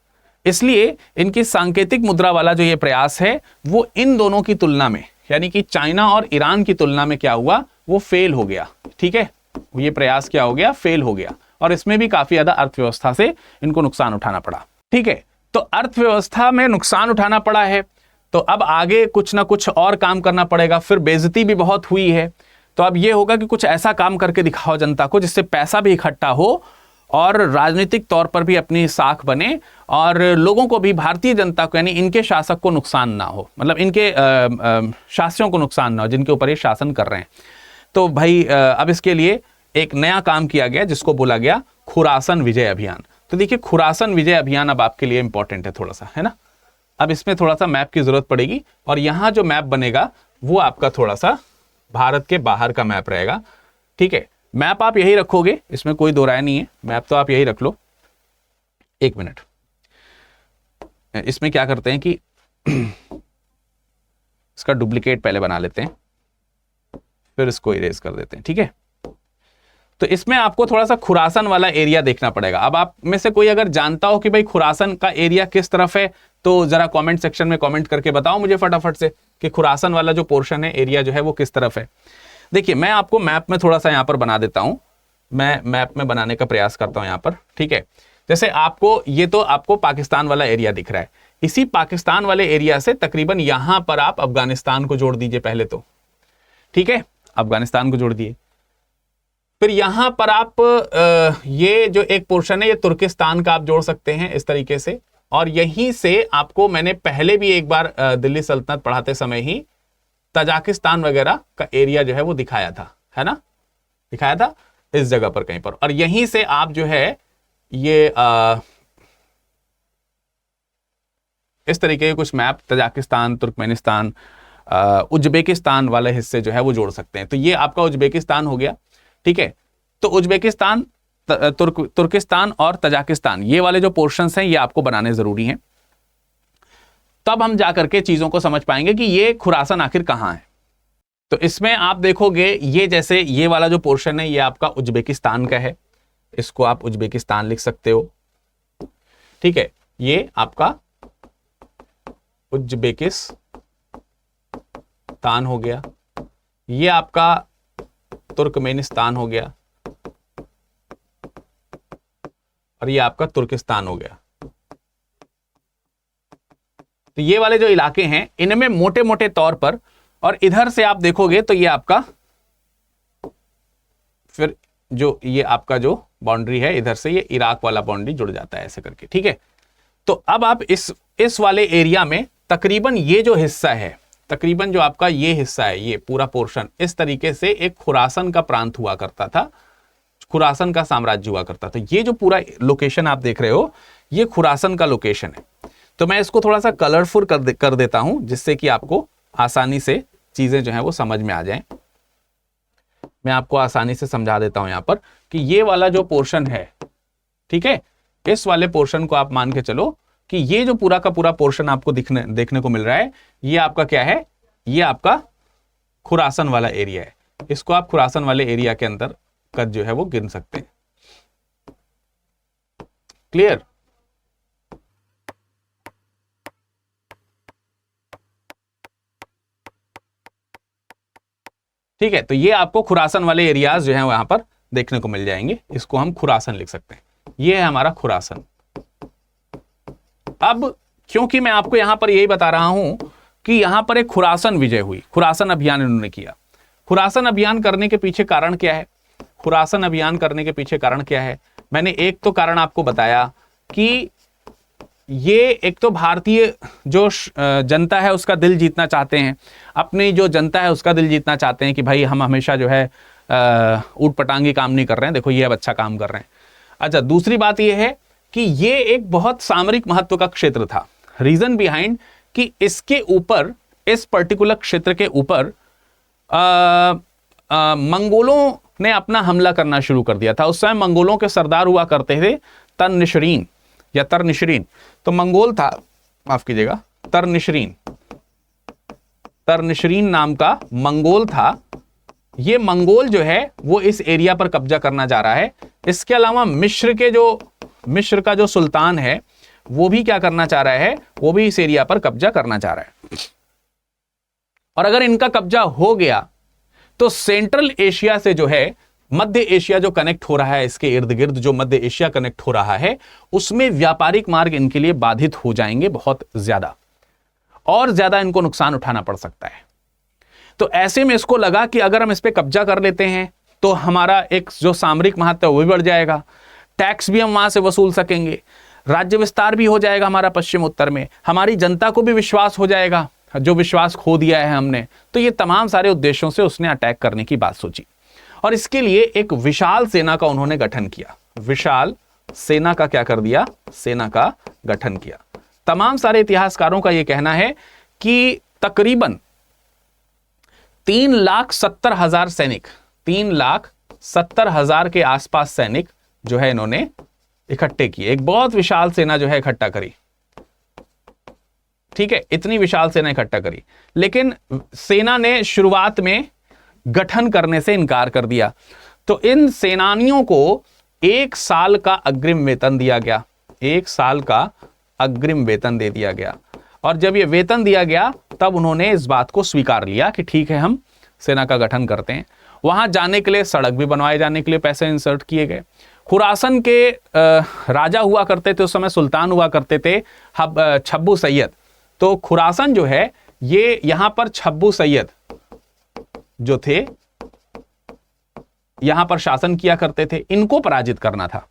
Speaker 1: इसलिए इनकी सांकेतिक मुद्रा वाला जो ये प्रयास है वो इन दोनों की तुलना में, यानी कि चाइना और ईरान की तुलना में क्या हुआ, वो फेल हो गया। ठीक है, ये प्रयास क्या हो गया, फेल हो गया, और इसमें भी काफी ज्यादा अर्थव्यवस्था से इनको नुकसान उठाना पड़ा। ठीक है, तो अर्थव्यवस्था में नुकसान उठाना पड़ा है, तो अब आगे कुछ ना कुछ और काम करना पड़ेगा। फिर बेइज्जती भी बहुत हुई है, तो अब ये होगा कि कुछ ऐसा काम करके दिखाओ जनता को जिससे पैसा भी इकट्ठा हो और राजनीतिक तौर पर भी अपनी साख बने और लोगों को भी, भारतीय जनता को, यानी इनके शासक को नुकसान ना हो, मतलब इनके शासियों को नुकसान ना हो जिनके ऊपर ये शासन कर रहे हैं। तो भाई अब इसके लिए एक नया काम किया गया जिसको बोला गया खुरासन विजय अभियान। तो देखिए खुरासन विजय अभियान अब आपके लिए इंपॉर्टेंट है थोड़ा सा, है ना। अब इसमें थोड़ा सा मैप की जरूरत पड़ेगी और यहां जो मैप बनेगा वो आपका थोड़ा सा भारत के बाहर का मैप रहेगा। ठीक है, मैप आप यही रखोगे, इसमें कोई दो राय नहीं है, मैप तो आप यही रख लो। एक मिनट, इसमें क्या करते हैं कि इसका डुप्लीकेट पहले बना लेते हैं, फिर इसको इरेज कर देते हैं। ठीक है, तो इसमें आपको थोड़ा सा खुरासन वाला एरिया देखना पड़ेगा। अब आप में से कोई अगर जानता हो कि भाई खुरासन का एरिया किस तरफ है तो जरा कमेंट सेक्शन में कमेंट करके बताओ मुझे फटाफट से कि खुरासन वाला जो पोर्शन है, एरिया जो है वो किस तरफ है। देखिए मैं आपको मैप में थोड़ा सा यहां पर बना देता हूं, मैं मैप में बनाने का प्रयास करता हूं यहां पर। ठीक है, जैसे आपको ये तो आपको पाकिस्तान वाला एरिया दिख रहा है, इसी पाकिस्तान वाले एरिया से तकरीबन यहां पर आप अफगानिस्तान को जोड़ दीजिए पहले तो। ठीक है, अफगानिस्तान को जोड़ दिए, फिर यहां पर आप ये जो एक पोर्शन है ये तुर्किस्तान का आप जोड़ सकते हैं इस तरीके से, और यहीं से आपको, मैंने पहले भी एक बार दिल्ली सल्तनत पढ़ाते समय ही तजाकिस्तान वगैरह का एरिया जो है वो दिखाया था, है ना, दिखाया था इस जगह पर कहीं पर, और यहीं से आप जो है ये इस तरीके के कुछ मैप तजाकिस्तान, तुर्कमेनिस्तान, उज्बेकिस्तान वाले हिस्से जो है वो जोड़ सकते हैं। तो ये आपका उज्बेकिस्तान हो गया। ठीक है, तो उज्बेकिस्तान, तुर्किस्तान और तजाकिस्तान, ये वाले जो पोर्शंस हैं ये आपको बनाने जरूरी हैं, तब हम जाकर के चीजों को समझ पाएंगे कि ये खुरासन आखिर कहां है। तो इसमें आप देखोगे ये जैसे ये वाला जो पोर्शन है ये आपका उज्बेकिस्तान का है, इसको आप उज्बेकिस्तान लिख सकते हो। ठीक है, ये आपका उज्बेकिस्तान हो गया, ये आपका तुर्कमेनिस्तान हो गया, और ये आपका तुर्किस्तान हो गया। तो ये वाले जो इलाके हैं इनमें मोटे मोटे तौर पर, और इधर से आप देखोगे तो ये आपका, फिर जो ये आपका जो बाउंड्री है इधर से ये इराक वाला बाउंड्री जुड़ जाता है ऐसे करके। ठीक है, तो अब आप इस वाले एरिया में तकरीबन ये जो हिस्सा है, तकरीबन जो आपका ये हिस्सा है, ये पूरा पोर्शन, इस तरीके से एक खुरासन का प्रांत हुआ करता था, खुरासन का साम्राज्य हुआ करता था। ये जो पूरा लोकेशन आप देख रहे हो, ये खुरासन का लोकेशन है। तो मैं इसको थोड़ा सा कलरफुल कर देता हूं, जिससे कि आपको आसानी से चीजें जो है वो समझ में आ जाएं। मैं आपको आसानी से समझा देता हूं यहां पर कि ये वाला जो पोर्शन है, ठीक है, इस वाले पोर्शन को आप मान के चलो कि ये जो पूरा का पूरा पोर्शन आपको देखने को मिल रहा है, ये आपका क्या है, ये आपका खुरासन वाला एरिया है। इसको आप खुरासन वाले एरिया के अंदर कद जो है वो गिन सकते हैं। क्लियर? ठीक है, तो ये आपको खुरासन वाले एरियाज जो हैं वहां पर देखने को मिल जाएंगे। इसको हम खुरासन लिख सकते हैं। ये है हमारा खुरासन। अब क्योंकि मैं आपको यहां पर यही बता रहा हूं कि यहां पर एक खुरासन विजय हुई, खुरासन अभियान इन्होंने किया। खुरासन अभियान करने के पीछे कारण क्या है? खुरासन अभियान करने के पीछे कारण क्या है? मैंने एक तो कारण आपको बताया कि ये एक तो भारतीय जो जनता है उसका दिल जीतना चाहते हैं, अपनी जो जनता है उसका दिल जीतना चाहते हैं कि भाई हम हमेशा जो है ऊट पटांगी काम नहीं कर रहे हैं, देखो ये अब अच्छा काम कर रहे हैं। अच्छा, दूसरी बात ये है कि ये एक बहुत सामरिक महत्व का क्षेत्र था। रीजन बिहाइंड कि इसके ऊपर, इस पर्टिकुलर क्षेत्र के ऊपर मंगोलों ने अपना हमला करना शुरू कर दिया था। उस समय मंगोलों के सरदार हुआ करते थे तननिशरीन या तरनिशरीन। तो मंगोल था, माफ कीजिएगा, तरनिशरीन, तरनिशरीन नाम का मंगोल था। ये मंगोल जो है वो इस एरिया पर कब्जा करना चाह रहा है। इसके अलावा मिस्र का जो सुल्तान है वो भी क्या करना चाह रहा है, वो भी इस एरिया पर कब्जा करना चाह रहा है। और अगर इनका कब्जा हो गया तो सेंट्रल एशिया से जो है मध्य एशिया जो कनेक्ट हो रहा है, इसके इर्द गिर्द जो मध्य एशिया कनेक्ट हो रहा है, उसमें व्यापारिक मार्ग इनके लिए बाधित हो जाएंगे बहुत ज्यादा, और ज्यादा इनको नुकसान उठाना पड़ सकता है। तो ऐसे में इसको लगा कि अगर हम इस पे कब्जा कर लेते हैं तो हमारा एक जो सामरिक महत्व है वो भी बढ़ जाएगा, टैक्स भी हम वहां से वसूल सकेंगे, राज्य विस्तार भी हो जाएगा हमारा पश्चिम उत्तर में, हमारी जनता को भी विश्वास हो जाएगा, जो विश्वास खो दिया है हमने। तो ये तमाम सारे उद्देश्यों से उसने अटैक करने की बात सोची, और इसके लिए एक विशाल सेना का उन्होंने गठन किया। विशाल सेना का क्या कर दिया? सेना का गठन किया। तमाम सारे इतिहासकारों का यह कहना है कि तकरीबन 3,70,000 सैनिक, 3,70,000 के आसपास सैनिक जो है इन्होंने इकट्ठे किए। एक बहुत विशाल सेना जो है इकट्ठा करी। ठीक है, इतनी विशाल सेना इकट्ठा करी, लेकिन सेना ने शुरुआत में गठन करने से इनकार कर दिया। तो इन सेनानियों को 1 साल का अग्रिम वेतन दिया गया, 1 साल का अग्रिम वेतन दे दिया गया। और जब ये वेतन दिया गया तब उन्होंने इस बात को स्वीकार लिया कि ठीक है, हम सेना का गठन करते हैं। वहां जाने के लिए सड़क भी बनवाए जाने के लिए पैसे इंसर्ट किए गए। खुरासन के राजा हुआ करते थे उस समय, सुल्तान हुआ करते थे छब्बू सैयद। तो खुरासन जो है ये यहां पर छब्बू सैयद जो थे यहां पर शासन किया करते थे, इनको पराजित करना था।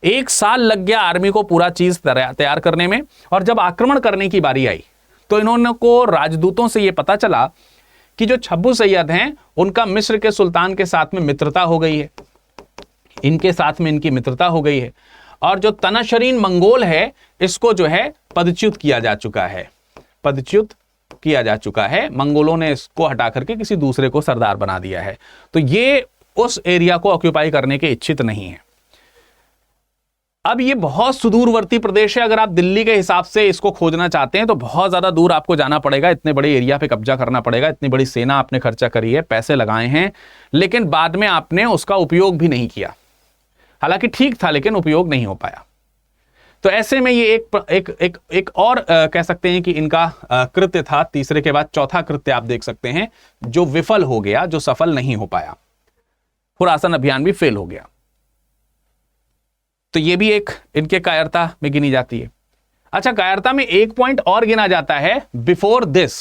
Speaker 1: 1 साल लग गया आर्मी को पूरा चीज तैयार करने में। और जब आक्रमण करने की बारी आई तो इन्होंने को राजदूतों से यह पता चला कि जो छब्बू सैयद हैं उनका मिस्र के सुल्तान के साथ में मित्रता हो गई है, इनके साथ में इनकी मित्रता हो गई है। और जो तनशरीन मंगोल है इसको जो है पदच्युत किया जा चुका है, पदच्युत किया जा चुका है। मंगोलों ने इसको हटा करके किसी दूसरे को सरदार बना दिया है। तो ये उस एरिया को ऑक्यूपाई करने के इच्छित नहीं है। अब ये बहुत सुदूरवर्ती प्रदेश है। अगर आप दिल्ली के हिसाब से इसको खोजना चाहते हैं तो बहुत ज्यादा दूर आपको जाना पड़ेगा, इतने बड़े एरिया पे कब्जा करना पड़ेगा। इतनी बड़ी सेना आपने खर्चा करी है, पैसे लगाए हैं, लेकिन बाद में आपने उसका उपयोग भी नहीं किया। हालांकि ठीक था लेकिन उपयोग नहीं हो पाया। तो ऐसे में ये एक और कह सकते हैं कि इनका कृत्य था, तीसरे के बाद चौथा कृत्य आप देख सकते हैं जो विफल हो गया, जो सफल नहीं हो पाया। खुरासन अभियान भी फेल हो गया। तो ये भी एक इनके कायरता में गिनी जाती है। अच्छा, कायरता में एक पॉइंट और गिना जाता है बिफोर दिस,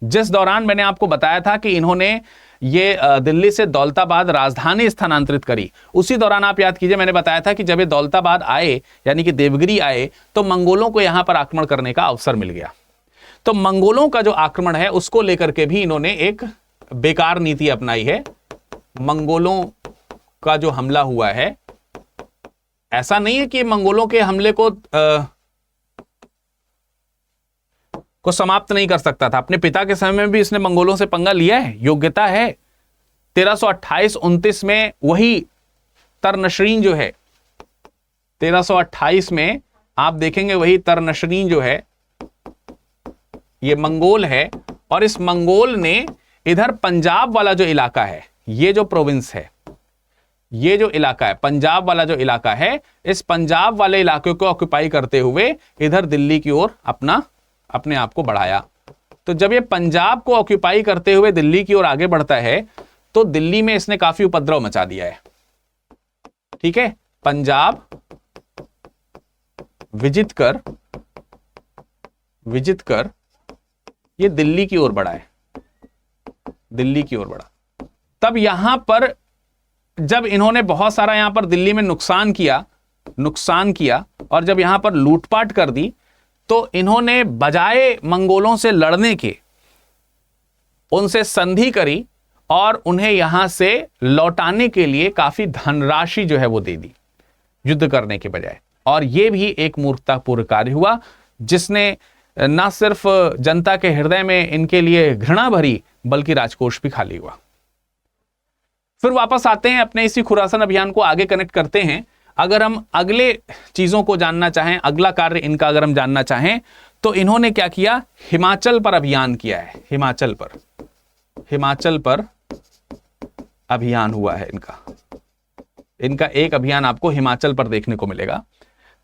Speaker 1: जिस दौरान मैंने आपको बताया था कि इन्होंने ये दिल्ली से दौलताबाद राजधानी स्थानांतरित करी। उसी दौरान आप याद कीजिए, मैंने बताया था कि जब ये दौलताबाद आए यानी कि देवगिरी आए तो मंगोलों को यहां पर आक्रमण करने का अवसर मिल गया। तो मंगोलों का जो आक्रमण है उसको लेकर के भी इन्होंने एक बेकार नीति अपनाई है। मंगोलों का जो हमला हुआ है, ऐसा नहीं है कि मंगोलों के हमले को समाप्त नहीं कर सकता था। अपने पिता के समय में भी इसने मंगोलों से पंगा लिया है, योग्यता है। 1328-29 में वही तरनशरीन जो है, 1328 में आप देखेंगे वही तरनशरीन जो है ये मंगोल है, और इस मंगोल ने इधर पंजाब वाला जो इलाका है, ये जो प्रोविंस है, ये जो इलाका है पंजाब वाला जो इलाका है, इस पंजाब वाले इलाके को ऑक्यूपाई करते हुए इधर दिल्ली की ओर अपने आप को बढ़ाया। तो जब ये पंजाब को ऑक्यूपाई करते हुए दिल्ली की ओर आगे बढ़ता है तो दिल्ली में इसने काफी उपद्रव मचा दिया है। ठीक है, पंजाब विजित कर ये दिल्ली की ओर बढ़ा है, दिल्ली की ओर बढ़ा। तब यहां पर जब इन्होंने बहुत सारा यहां पर दिल्ली में नुकसान किया और जब यहां पर लूटपाट कर दी, तो इन्होंने बजाय मंगोलों से लड़ने के उनसे संधि करी और उन्हें यहां से लौटाने के लिए काफी धनराशि जो है वो दे दी युद्ध करने के बजाय। और यह भी एक मूर्खतापूर्ण कार्य हुआ जिसने न सिर्फ जनता के हृदय में इनके लिए घृणा भरी, बल्कि राजकोष भी खाली हुआ। फिर वापस आते हैं अपने इसी खुरासान अभियान को आगे कनेक्ट करते हैं। अगर हम अगले चीजों को जानना चाहें, अगला कार्य इनका अगर हम जानना चाहें, तो इन्होंने क्या किया, हिमाचल पर अभियान किया है। हिमाचल पर अभियान हुआ है इनका एक अभियान आपको हिमाचल पर देखने को मिलेगा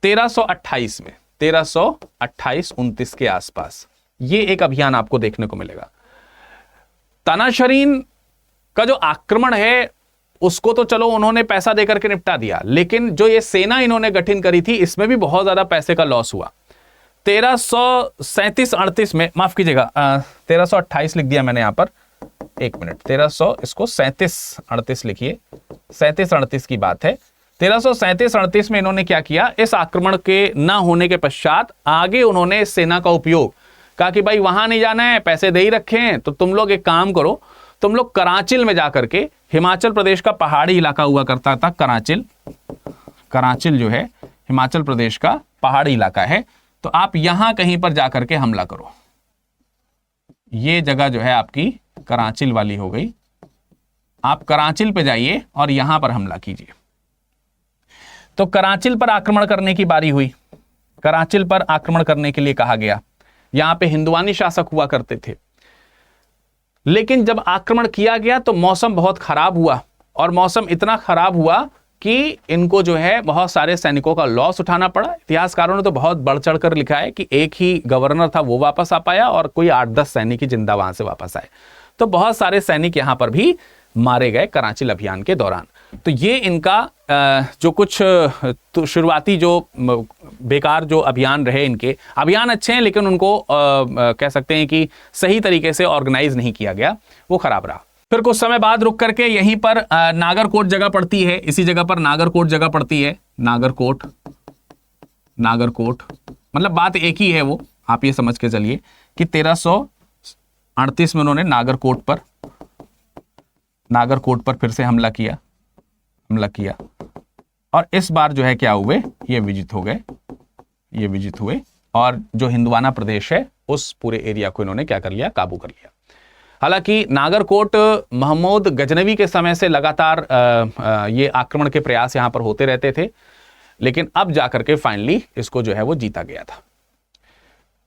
Speaker 1: 1328 में, 1328-29 के आसपास ये एक अभियान आपको देखने को मिलेगा। तानाशरीन का जो आक्रमण है उसको तो चलो उन्होंने पैसा देकर के निपटा दिया, लेकिन जो ये सेना इन्होंने गठन करी थी इसमें भी बहुत ज्यादा पैसे का लॉस हुआ। 1337-38 में, माफ कीजिएगा 1328 लिख दिया मैंने यहां पर, एक मिनट, 1300 इसको 37-38 लिखिए, 37-38 की बात है। 1337-38 में इन्होंने क्या किया, इस आक्रमण के ना होने के पश्चात आगे उन्होंने इस सेना का उपयोग, कहा कि भाई वहां नहीं जाना है, पैसे दे ही रखे हैं, तो तुम लोग एक काम करो, तुम लोग कराचिल में जाकर के, हिमाचल प्रदेश का पहाड़ी इलाका हुआ करता था कराचिल जो है हिमाचल प्रदेश का पहाड़ी इलाका है, तो आप यहां कहीं पर जाकर के हमला करो। ये जगह जो है आपकी कराचिल वाली हो गई, आप कराचिल पे जाइए और यहां पर हमला कीजिए। तो कराचिल पर आक्रमण करने की बारी हुई। कराचिल पर आक्रमण करने के लिए कहा गया। यहां पे हिंदुआनी शासक हुआ करते थे, लेकिन जब आक्रमण किया गया तो मौसम बहुत खराब हुआ, और मौसम इतना खराब हुआ कि इनको जो है बहुत सारे सैनिकों का लॉस उठाना पड़ा। इतिहासकारों ने तो बहुत बढ़ चढ़कर लिखा है कि एक ही गवर्नर था वो वापस आ पाया और कोई 8-10 सैनिक ही जिंदा वहां से वापस आए। तो बहुत सारे सैनिक यहां पर भी मारे गए कराचिल अभियान के दौरान। तो ये इनका जो कुछ तो शुरुआती जो बेकार जो अभियान रहे, इनके अभियान अच्छे हैं लेकिन उनको कह सकते हैं कि सही तरीके से ऑर्गेनाइज नहीं किया गया, वो खराब रहा। फिर कुछ समय बाद रुक करके यहीं पर नागरकोट जगह पड़ती है, इसी जगह पर नागरकोट जगह पड़ती है। नागरकोट मतलब बात एक ही है, वो आप ये समझ के चलिए कि 1338 में उन्होंने नागरकोट पर फिर से हमला किया और इस बार जो है क्या हुए, ये विजित हुए और जो हिंदवाना प्रदेश है उस पूरे एरिया को इन्होंने क्या कर लिया, काबू कर लिया। हालांकि नागरकोट महमूद गजनवी के समय से लगातार ये आक्रमण के प्रयास यहां पर होते रहते थे, लेकिन अब जाकर के फाइनली इसको जो है वो जीता गया था।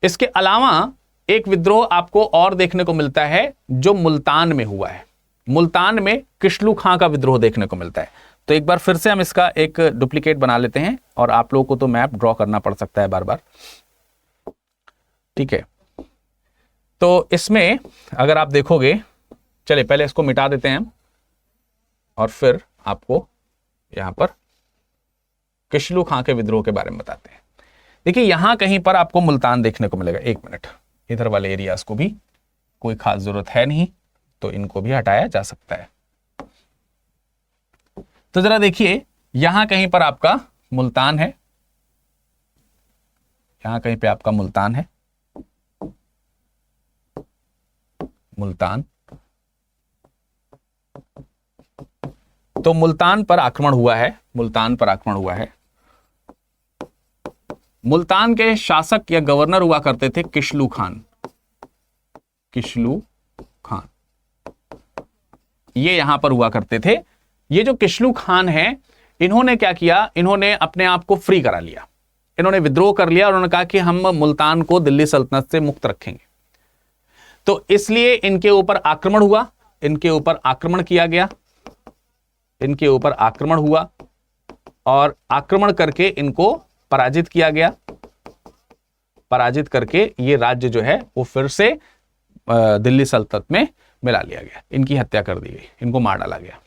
Speaker 1: इसके अलावा एक विद्रोह आपको और देखने को मिलता है जो मुल्तान में हुआ है। मुल्तान में किशलू खां का विद्रोह देखने को मिलता है। तो एक बार फिर से हम इसका एक डुप्लीकेट बना लेते हैं, और आप लोगों को तो मैप ड्रॉ करना पड़ सकता है बार बार, ठीक है। तो इसमें अगर आप देखोगे, चलिए पहले इसको मिटा देते हैं हम और फिर आपको यहां पर किशलू खां के विद्रोह के बारे में बताते हैं। देखिए यहां कहीं पर आपको मुल्तान देखने को मिलेगा। एक मिनट, इधर वाले एरियाज को भी कोई खास जरूरत है नहीं, तो इनको भी हटाया जा सकता है। तो जरा देखिए यहां कहीं पर आपका मुल्तान है, यहां कहीं पे आपका मुल्तान है, मुल्तान। तो मुल्तान पर आक्रमण हुआ है, मुल्तान पर आक्रमण हुआ है। मुल्तान के शासक या गवर्नर हुआ करते थे किशलू खान, किशलू खान, ये यहां पर हुआ करते थे। ये जो किशलू खान है, इन्होंने क्या किया, इन्होंने अपने आप को फ्री करा लिया, इन्होंने विद्रोह कर लिया और उन्होंने कहा कि हम मुल्तान को दिल्ली सल्तनत से मुक्त रखेंगे। तो इसलिए इनके ऊपर आक्रमण हुआ, इनके ऊपर आक्रमण किया गया, इनके ऊपर आक्रमण हुआ और आक्रमण करके इनको पराजित किया गया। पराजित करके ये राज्य जो है वो फिर से दिल्ली सल्तनत में मिला लिया गया, इनकी हत्या कर दी गई, इनको मार डाला गया।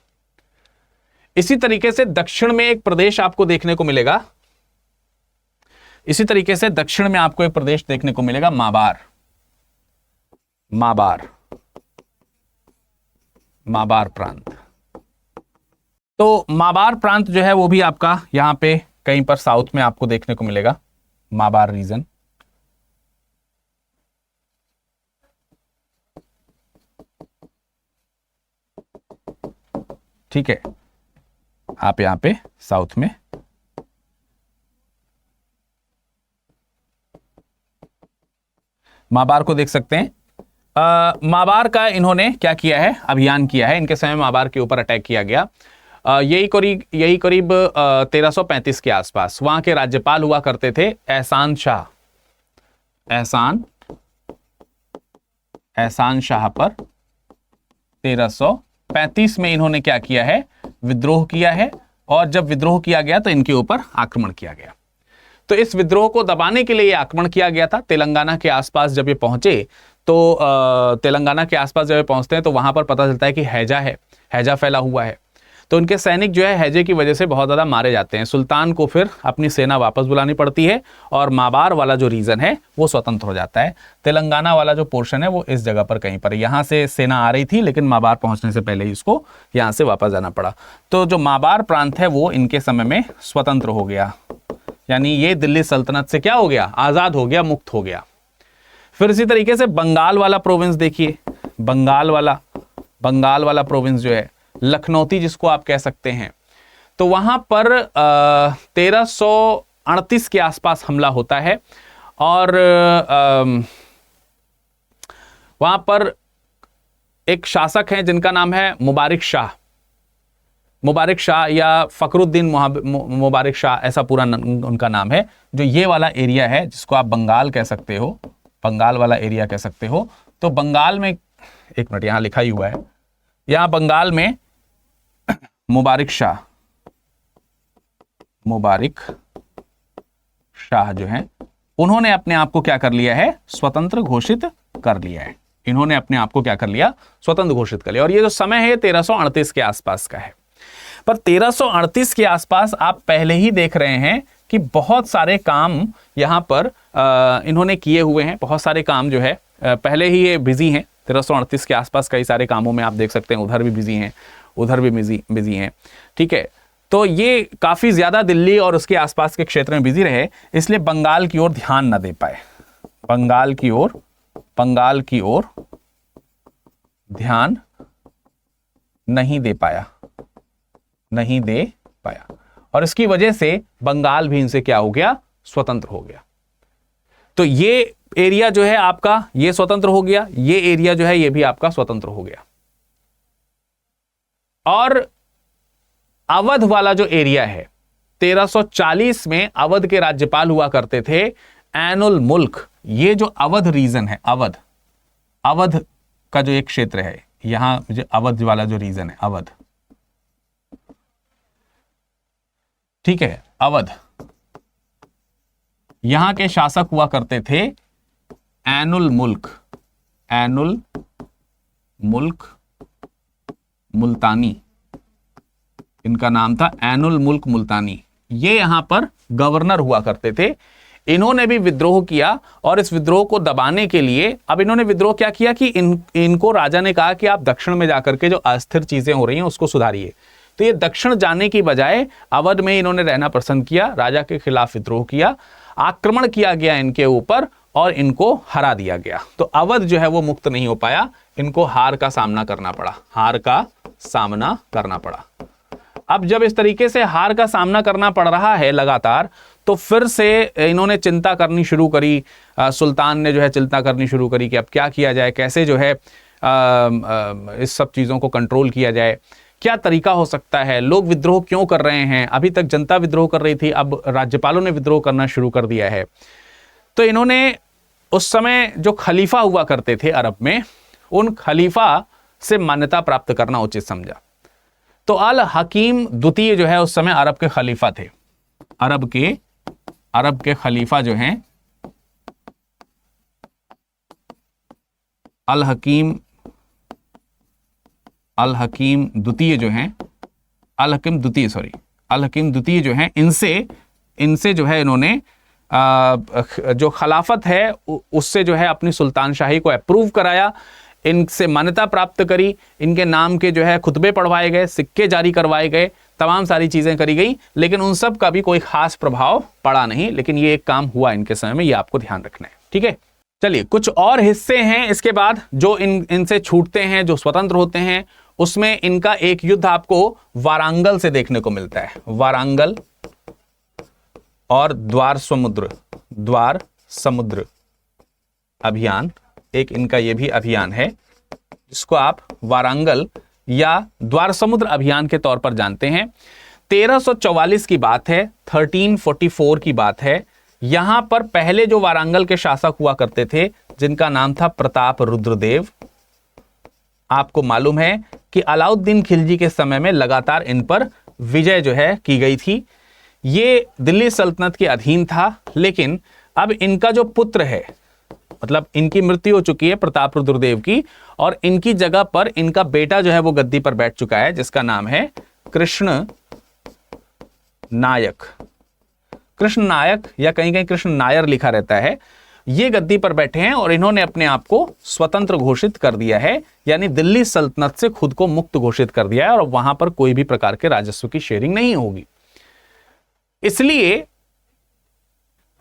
Speaker 1: इसी तरीके से दक्षिण में एक प्रदेश आपको देखने को मिलेगा, इसी तरीके से दक्षिण में आपको एक प्रदेश देखने को मिलेगा, माबार, माबार, माबार प्रांत। तो माबार प्रांत जो है वो भी आपका यहां पे कहीं पर साउथ में आपको देखने को मिलेगा, माबार रीजन। ठीक है, आप यहां पे साउथ में माबार को देख सकते हैं। माबार का इन्होंने क्या किया है, अभियान किया है, इनके समय माबार के ऊपर अटैक किया गया। यही करीब 1335 के आसपास। वहां के राज्यपाल हुआ करते थे एहसान शाह, एहसान शाह पर 1335 में इन्होंने क्या किया है, विद्रोह किया है। और जब विद्रोह किया गया तो इनके ऊपर आक्रमण किया गया। तो इस विद्रोह को दबाने के लिए ये आक्रमण किया गया था। तेलंगाना के आसपास जब ये पहुंचे तो तेलंगाना के आसपास जब ये पहुंचते हैं तो वहां पर पता चलता है कि हैजा है, हैजा फैला हुआ है। तो उनके सैनिक जो है हैजे की वजह से बहुत ज़्यादा मारे जाते हैं। सुल्तान को फिर अपनी सेना वापस बुलानी पड़ती है और माबार वाला जो रीजन है वो स्वतंत्र हो जाता है। तेलंगाना वाला जो पोर्शन है वो इस जगह पर कहीं पर, यहाँ से सेना आ रही थी लेकिन माबार पहुंचने से पहले ही इसको यहाँ से वापस जाना पड़ा। तो जो माबार प्रांत है वो इनके समय में स्वतंत्र हो गया, यानी ये दिल्ली सल्तनत से क्या हो गया, आज़ाद हो गया, मुक्त हो गया। फिर इसी तरीके से बंगाल वाला प्रोविंस देखिए, बंगाल वाला प्रोविंस जो है, लखनौती जिसको आप कह सकते हैं, तो वहां पर 1338 के आसपास हमला होता है और वहां पर एक शासक हैं जिनका नाम है मुबारिक शाह या फखरुद्दीन मुबारिक शाह, ऐसा पूरा उनका नाम है। जो ये वाला एरिया है जिसको आप बंगाल कह सकते हो, बंगाल वाला एरिया कह सकते हो, तो बंगाल में, एक मिनट यहां लिखा ही हुआ है, यहां बंगाल में मुबारिक शाह जो हैं, उन्होंने अपने आप को क्या कर लिया है, स्वतंत्र घोषित कर लिया है। इन्होंने अपने आप को क्या कर लिया, स्वतंत्र घोषित कर लिया। और ये जो समय है 1338 के आसपास का है। पर 1338 के आसपास आप पहले ही देख रहे हैं कि बहुत सारे काम यहां पर इन्होंने किए हुए हैं। बहुत सारे काम जो है पहले ही ये बिजी हैं। 1338 के आसपास कई सारे कामों में आप देख सकते हैं, उधर भी बिजी हैं, उधर भी बिजी हैं। ठीक है, तो ये काफी ज्यादा दिल्ली और उसके आसपास के क्षेत्र में बिजी रहे, इसलिए बंगाल की ओर ध्यान न दे पाए, बंगाल की ओर ध्यान नहीं दे पाया और इसकी वजह से बंगाल भी इनसे क्या हो गया, स्वतंत्र हो गया। तो ये एरिया जो है आपका, ये स्वतंत्र हो गया, ये एरिया जो है ये भी आपका स्वतंत्र हो गया। और अवध वाला जो एरिया है, 1340 में अवध के राज्यपाल हुआ करते थे ऐनुल मुल्क। ये जो अवध रीजन है, अवध का जो एक क्षेत्र है, यहां जो अवध वाला जो रीजन है, अवध, ठीक है, अवध, यहां के शासक हुआ करते थे ऐनुल मुल्क मुल्तानी। इनका नाम था ऐनुल मुल्क मुल्तानी। ये यहां पर गवर्नर हुआ करते थे। इन्होंने भी विद्रोह किया और इस विद्रोह को दबाने के लिए अब इन्होंने विद्रोह क्या किया कि इनको राजा ने कहा कि आप दक्षिण में जाकर के जो अस्थिर चीजें हो रही हैं उसको सुधारिए। तो ये दक्षिण जाने की बजाय अवध में इन्होंने रहना पसंद किया, राजा के खिलाफ विद्रोह किया, आक्रमण किया गया इनके ऊपर और इनको हरा दिया गया। तो अवध जो है वो मुक्त नहीं हो पाया, इनको हार का सामना करना पड़ा, हार का सामना करना पड़ा। अब जब इस तरीके से हार का सामना करना पड़ रहा है लगातार, तो फिर से इन्होंने चिंता करनी शुरू करी, सुल्तान ने जो है चिंता करनी शुरू करी कि अब क्या किया जाए, कैसे जो है इस सब चीज़ों को कंट्रोल किया जाए, क्या तरीका हो सकता है, लोग विद्रोह क्यों कर रहे हैं। अभी तक जनता विद्रोह कर रही थी, अब राज्यपालों ने विद्रोह करना शुरू कर दिया है। तो इन्होंने उस समय जो खलीफा हुआ करते थे अरब में, उन खलीफा से मान्यता प्राप्त करना उचित समझा। तो अल हकीम द्वितीय जो है उस समय अरब के खलीफा थे। अरब के खलीफा जो हैं अल हकीम द्वितीय जो हैं, अल हकीम द्वितीय जो हैं, इनसे जो है इन्होंने जो खिलाफत है उससे जो है अपनी सुल्तान शाही को अप्रूव कराया, इनसे मान्यता प्राप्त करी, इनके नाम के जो है खुतबे पढ़वाए गए, सिक्के जारी करवाए गए, तमाम सारी चीजें करी गई, लेकिन उन सब का भी कोई खास प्रभाव पड़ा नहीं। लेकिन ये एक काम हुआ इनके समय में, ये आपको ध्यान रखना है, ठीक है। चलिए कुछ और हिस्से हैं इसके बाद जो इनसे छूटते हैं, जो स्वतंत्र होते हैं। उसमें इनका एक युद्ध आपको वारांगल से देखने को मिलता है, वारांगल और द्वार समुद्र अभियान, एक इनका ये भी अभियान है जिसको आप वारांगल या द्वार समुद्र अभियान के तौर पर जानते हैं। 1344 की बात है, 1344 की बात है। यहां पर पहले जो वारांगल के शासक हुआ करते थे, जिनका नाम था प्रताप रुद्रदेव। आपको मालूम है कि अलाउद्दीन खिलजी के समय में लगातार इन पर विजय जो है की गई थी। ये दिल्ली सल्तनत के अधीन था, लेकिन अब इनका जो पुत्र है, मतलब इनकी मृत्यु हो चुकी है प्रताप रुद्रदेव की, और इनकी जगह पर इनका बेटा जो है वो गद्दी पर बैठ चुका है, जिसका नाम है कृष्ण नायक या कहीं कहीं कृष्ण नायर लिखा रहता है। ये गद्दी पर बैठे हैं और इन्होंने अपने आप को स्वतंत्र घोषित कर दिया है, यानी दिल्ली सल्तनत से खुद को मुक्त घोषित कर दिया है, और वहां पर कोई भी प्रकार के राजस्व की शेयरिंग नहीं होगी। इसलिए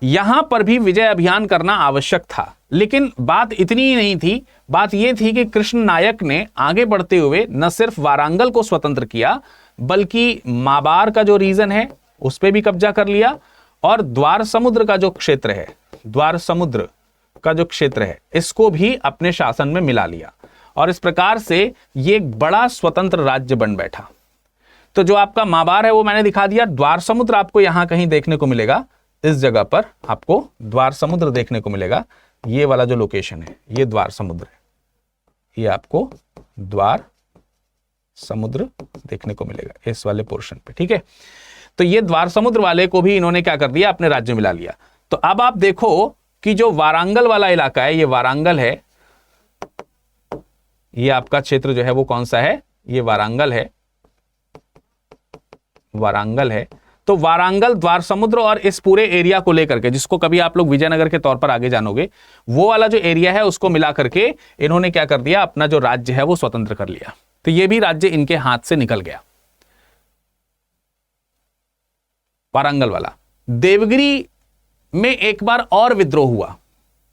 Speaker 1: यहां पर भी विजय अभियान करना आवश्यक था। लेकिन बात इतनी ही नहीं थी, बात यह थी कि कृष्ण नायक ने आगे बढ़ते हुए न सिर्फ वारांगल को स्वतंत्र किया, बल्कि माबार का जो रीजन है उस पर भी कब्जा कर लिया, और द्वार समुद्र का जो क्षेत्र है, इसको भी अपने शासन में मिला लिया, और इस प्रकार से ये एक बड़ा स्वतंत्र राज्य बन बैठा। तो जो आपका माबार है वो मैंने दिखा दिया। द्वार समुद्र आपको यहां कहीं देखने को मिलेगा, इस जगह पर आपको द्वार समुद्र देखने को मिलेगा। ये वाला जो लोकेशन है ये द्वार समुद्र है, ये आपको द्वार समुद्र देखने को मिलेगा इस वाले पोर्शन पे, ठीक है। तो ये द्वार समुद्र वाले को भी इन्होंने क्या कर दिया, अपने राज्य में मिला लिया। तो अब आप देखो कि जो वारांगल वाला इलाका है, ये वारांगल है, ये आपका क्षेत्र जो है वो कौन सा है, ये वारांगल है। तो वारांगल, द्वार समुद्र और इस पूरे एरिया को लेकर के, जिसको कभी आप लोग विजयनगर के तौर पर आगे जानोगे, वो वाला जो एरिया है उसको मिला करके इन्होंने क्या कर दिया, अपना जो राज्य है वो स्वतंत्र कर लिया। तो ये भी राज्य इनके हाथ से निकल गया, वारांगल वाला। देवगिरी में एक बार और विद्रोह हुआ।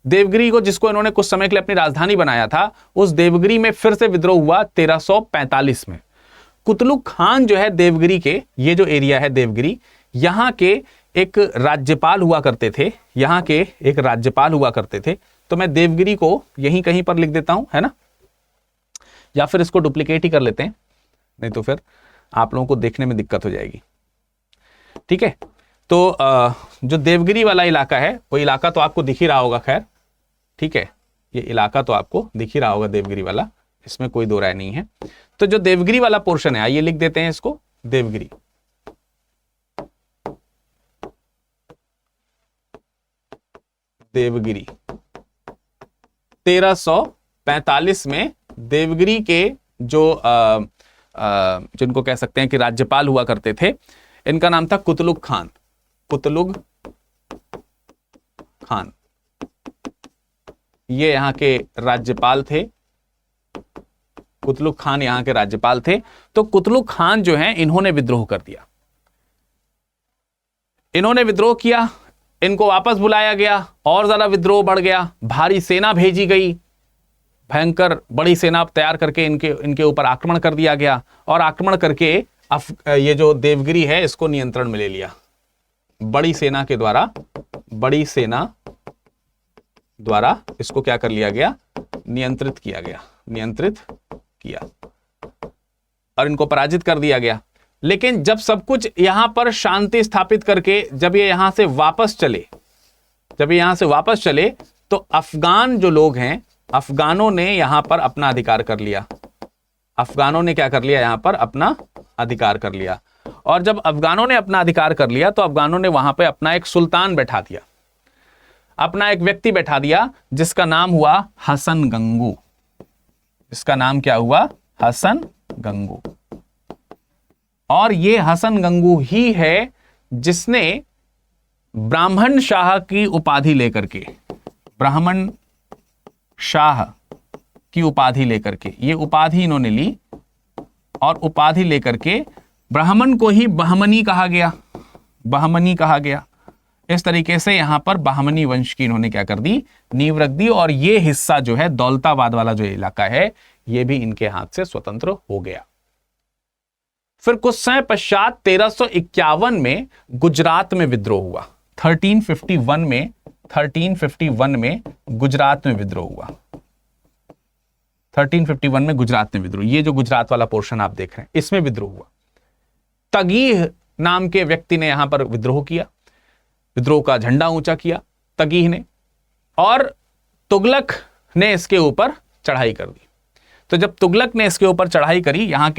Speaker 1: देवगिरी को, जिसको इन्होंने कुछ समय के लिए अपनी राजधानी बनाया था, उस देवगिरी में फिर से विद्रोह हुआ 1345 में। कुतलुक खान जो है देवगिरी के, ये जो एरिया है देवगिरी, यहां के एक राज्यपाल हुआ करते थे। तो मैं देवगिरी को यहीं कहीं पर लिख देता हूं, है ना, या फिर इसको डुप्लीकेट ही कर लेते हैं, नहीं तो फिर आप लोगों को देखने में दिक्कत हो जाएगी, ठीक है। तो जो देवगिरी वाला इलाका है, वो इलाका तो आपको दिख ही रहा होगा, खैर, ठीक है, ये इलाका तो आपको दिख ही रहा होगा देवगिरी वाला, इसमें कोई दो राय नहीं है। तो जो देवगिरी वाला पोर्शन है, आइए लिख देते हैं इसको, देवगिरी। देवगिरी 1345 में देवगिरी के जो जिनको कह सकते हैं कि राज्यपाल हुआ करते थे, इनका नाम था कुतलुग खान। ये यहां के राज्यपाल थे, कुतलुग खान यहां के राज्यपाल थे। तो कुतलुग खान जो हैं, इन्होंने विद्रोह कर दिया। इन्होंने विद्रोह किया, इनको वापस बुलाया गया और ज्यादा विद्रोह बढ़ गया, भारी सेना भेजी गई, भयंकर बड़ी सेना तैयार करके इनके ऊपर आक्रमण कर दिया गया और आक्रमण करके ये जो देवगिरी है इसको नियंत्रण में ले लिया। बड़ी सेना द्वारा इसको क्या कर लिया गया, नियंत्रित किया और इनको पराजित कर दिया गया। लेकिन जब सब कुछ यहां पर शांति स्थापित करके जब ये यहां से वापस चले तो अफगान जो लोग हैं, अफगानों ने यहां पर अपना अधिकार कर लिया। अफगानों ने क्या कर लिया, यहां पर अपना अधिकार कर लिया। और जब अफगानों ने अपना अधिकार कर लिया तो अफगानों ने वहां पे अपना एक सुल्तान बैठा दिया, अपना एक व्यक्ति बैठा दिया जिसका नाम हुआ हसन गंगू। इसका नाम क्या हुआ, हसन गंगू। और ये हसन गंगू ही है जिसने ब्राह्मण शाह की उपाधि लेकर के, ब्राह्मण शाह की उपाधि लेकर के, ये उपाधि इन्होंने ली और उपाधि लेकर के ब्राह्मण को ही बहमनी कहा गया। इस तरीके से यहां पर बहमनी वंश की इन्होंने क्या कर दी, नींव रख दी। और ये हिस्सा जो है दौलताबाद वाला जो इलाका है ये भी इनके हाथ से स्वतंत्र हो गया। फिर कुछ समय पश्चात 1351 में गुजरात में विद्रोह हुआ। 1351 में गुजरात में विद्रोह हुआ। 1351 में गुजरात में विद्रोह, ये जो गुजरात वाला पोर्शन आप देख रहे हैं इसमें विद्रोह हुआ। तगीह नाम के व्यक्ति ने यहां पर विद्रोह किया, विद्रोह का झंडा ऊंचा किया तगीह ने, और तुगलक ने इसके ऊपर चढ़ाई कर दी। तो जब तुगलक ने इसके ऊपर चढ़ाई करी, यहाँ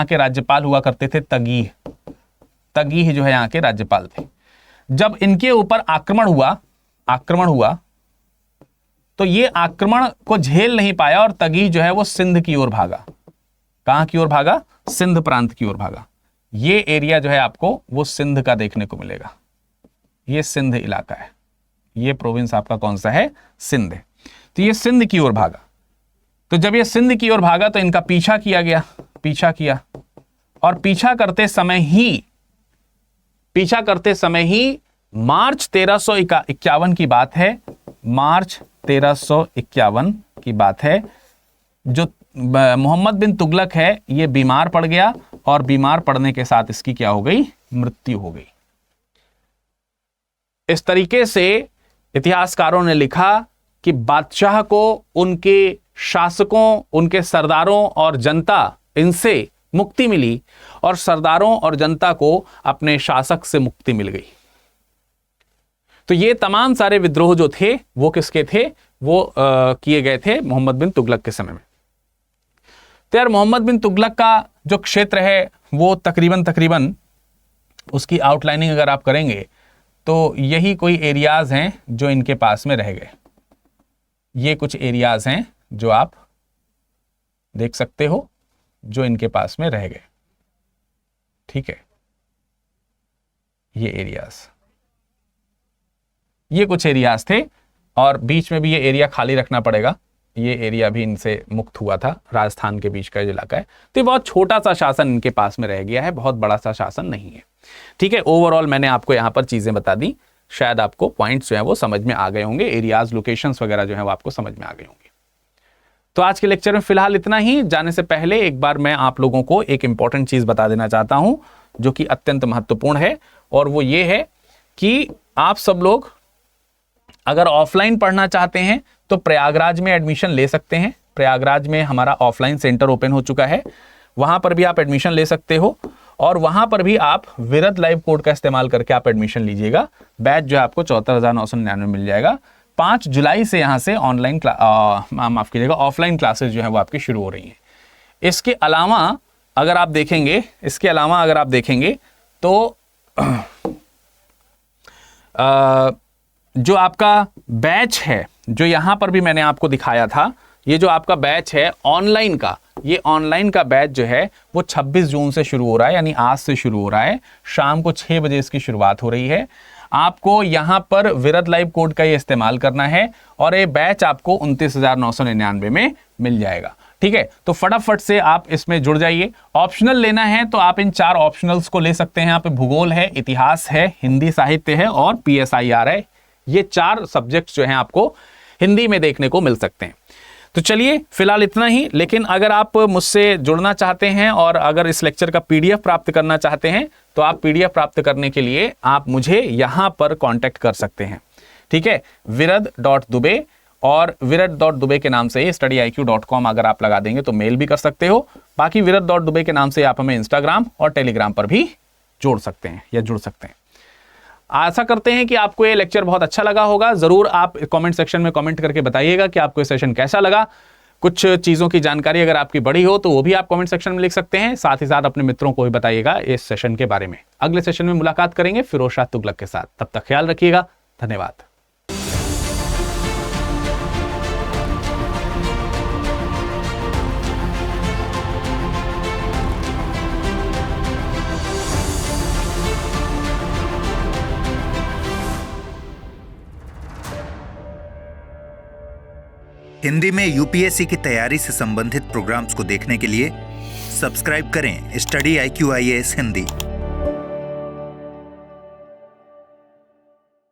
Speaker 1: के राज्यपाल हुआ करते थे तगीह जो है यहाँ के राज्यपाल थे। जब इनके ऊपर आक्रमण हुआ तो ये आक्रमण को झेल नहीं पाया और तगीह जो है वो सिंध की ओर भागा। कहां की ओर भागा, सिंध प्रांत की ओर भागा। ये एरिया जो है आपको वो सिंध का देखने को मिलेगा, ये सिंध इलाका है, ये प्रोविंस आपका कौन सा है, सिंध है। तो ये सिंध की ओर भागा। तो जब ये सिंध की ओर भागा तो इनका पीछा किया और पीछा करते समय ही मार्च 1351 की बात है, मार्च 1351 की बात है, जो मोहम्मद बिन तुगलक है ये बीमार पड़ गया और बीमार पड़ने के साथ इसकी क्या हो गई, मृत्यु हो गई। इस तरीके से इतिहासकारों ने लिखा कि बादशाह को उनके शासकों, उनके सरदारों और जनता, इनसे मुक्ति मिली और सरदारों और जनता को अपने शासक से मुक्ति मिल गई। तो ये तमाम सारे विद्रोह जो थे वो किसके थे, वो किए गए थे मोहम्मद बिन तुगलक के समय में। तो यार मोहम्मद बिन तुगलक का जो क्षेत्र है वो तकरीबन उसकी आउटलाइनिंग अगर आप करेंगे तो यही कोई एरियाज हैं जो इनके पास में रह गए। ये कुछ एरियाज हैं जो आप देख सकते हो जो इनके पास में रह गए, ठीक है। ये एरियाज, ये कुछ एरियाज थे और बीच में भी ये एरिया खाली रखना पड़ेगा। ये एरिया भी इनसे मुक्त हुआ था, राजस्थान के बीच का जो इलाका है। तो ये बहुत छोटा सा शासन इनके पास में रह गया है, बहुत बड़ा सा शासन नहीं है, ठीक है। ओवरऑल मैंने आपको यहां पर चीजें बता दी, शायद आपको पॉइंट्स जो है वो समझ में आ गए होंगे, एरियाज, लोकेशंस वगैरह जो है वो आपको समझ में आ गए होंगे। तो आज के लेक्चर में फिलहाल इतना ही। जाने से पहले एक बार मैं आप लोगों को एक इंपॉर्टेंट चीज बता देना चाहता हूं जो कि अत्यंत महत्वपूर्ण है, और वो ये है कि आप सब लोग अगर ऑफलाइन पढ़ना चाहते हैं तो प्रयागराज में एडमिशन ले सकते हैं। प्रयागराज में हमारा ऑफलाइन सेंटर ओपन हो चुका है, वहां पर भी आप एडमिशन ले सकते हो और वहां पर भी आप विरद लाइव कोड का इस्तेमाल करके आप एडमिशन लीजिएगा। बैच जो है आपको 74,999 मिल जाएगा। 5 जुलाई से यहां से ऑनलाइन माफ कीजिएगा ऑफलाइन क्लासेस जो है वो आपकी शुरू हो रही हैं। इसके अलावा अगर आप देखेंगे तो जो आपका बैच है, जो यहां पर भी मैंने आपको दिखाया था, ये जो आपका बैच है ऑनलाइन का, ये ऑनलाइन का बैच जो है वो 26 जून से शुरू हो रहा है, यानी आज से शुरू हो रहा है। शाम को 6 बजे इसकी शुरुआत हो रही है। आपको यहां पर विरद लाइव कोड का ये इस्तेमाल करना है और ये बैच आपको 29,999 में मिल जाएगा। ठीक है, तो फटाफट से आप इसमें जुड़ जाइए। ऑप्शनल लेना है तो आप इन 4 ऑप्शनल्स को ले सकते हैं। यहाँ पे भूगोल है, इतिहास है, हिंदी साहित्य है और PSIR है। ये 4 सब्जेक्ट्स जो हैं आपको हिंदी में देखने को मिल सकते हैं। तो चलिए फिलहाल इतना ही, लेकिन अगर आप मुझसे जुड़ना चाहते हैं और अगर इस लेक्चर का PDF प्राप्त करना चाहते हैं तो आप PDF प्राप्त करने के लिए आप मुझे यहां पर कांटेक्ट कर सकते हैं। ठीक है, virad.dube और virad.dube के नाम से studiiq.com अगर आप लगा देंगे तो मेल भी कर सकते हो। बाकी virad.dube के नाम से आप हमें इंस्टाग्राम और टेलीग्राम पर भी जोड़ सकते हैं या जुड़ सकते हैं। आशा करते हैं कि आपको ये लेक्चर बहुत अच्छा लगा होगा। जरूर आप कमेंट सेक्शन में कमेंट करके बताइएगा कि आपको ये सेशन कैसा लगा। कुछ चीजों की जानकारी अगर आपकी बड़ी हो तो वो भी आप कमेंट सेक्शन में लिख सकते हैं। साथ ही साथ अपने मित्रों को भी बताइएगा इस सेशन के बारे में। अगले सेशन में मुलाकात करेंगे फिरोज शाह तुगलक के साथ। तब तक ख्याल रखिएगा। धन्यवाद।
Speaker 2: हिंदी में UPSC की तैयारी से संबंधित प्रोग्राम्स को देखने के लिए सब्सक्राइब करें स्टडी IQ IAS हिंदी।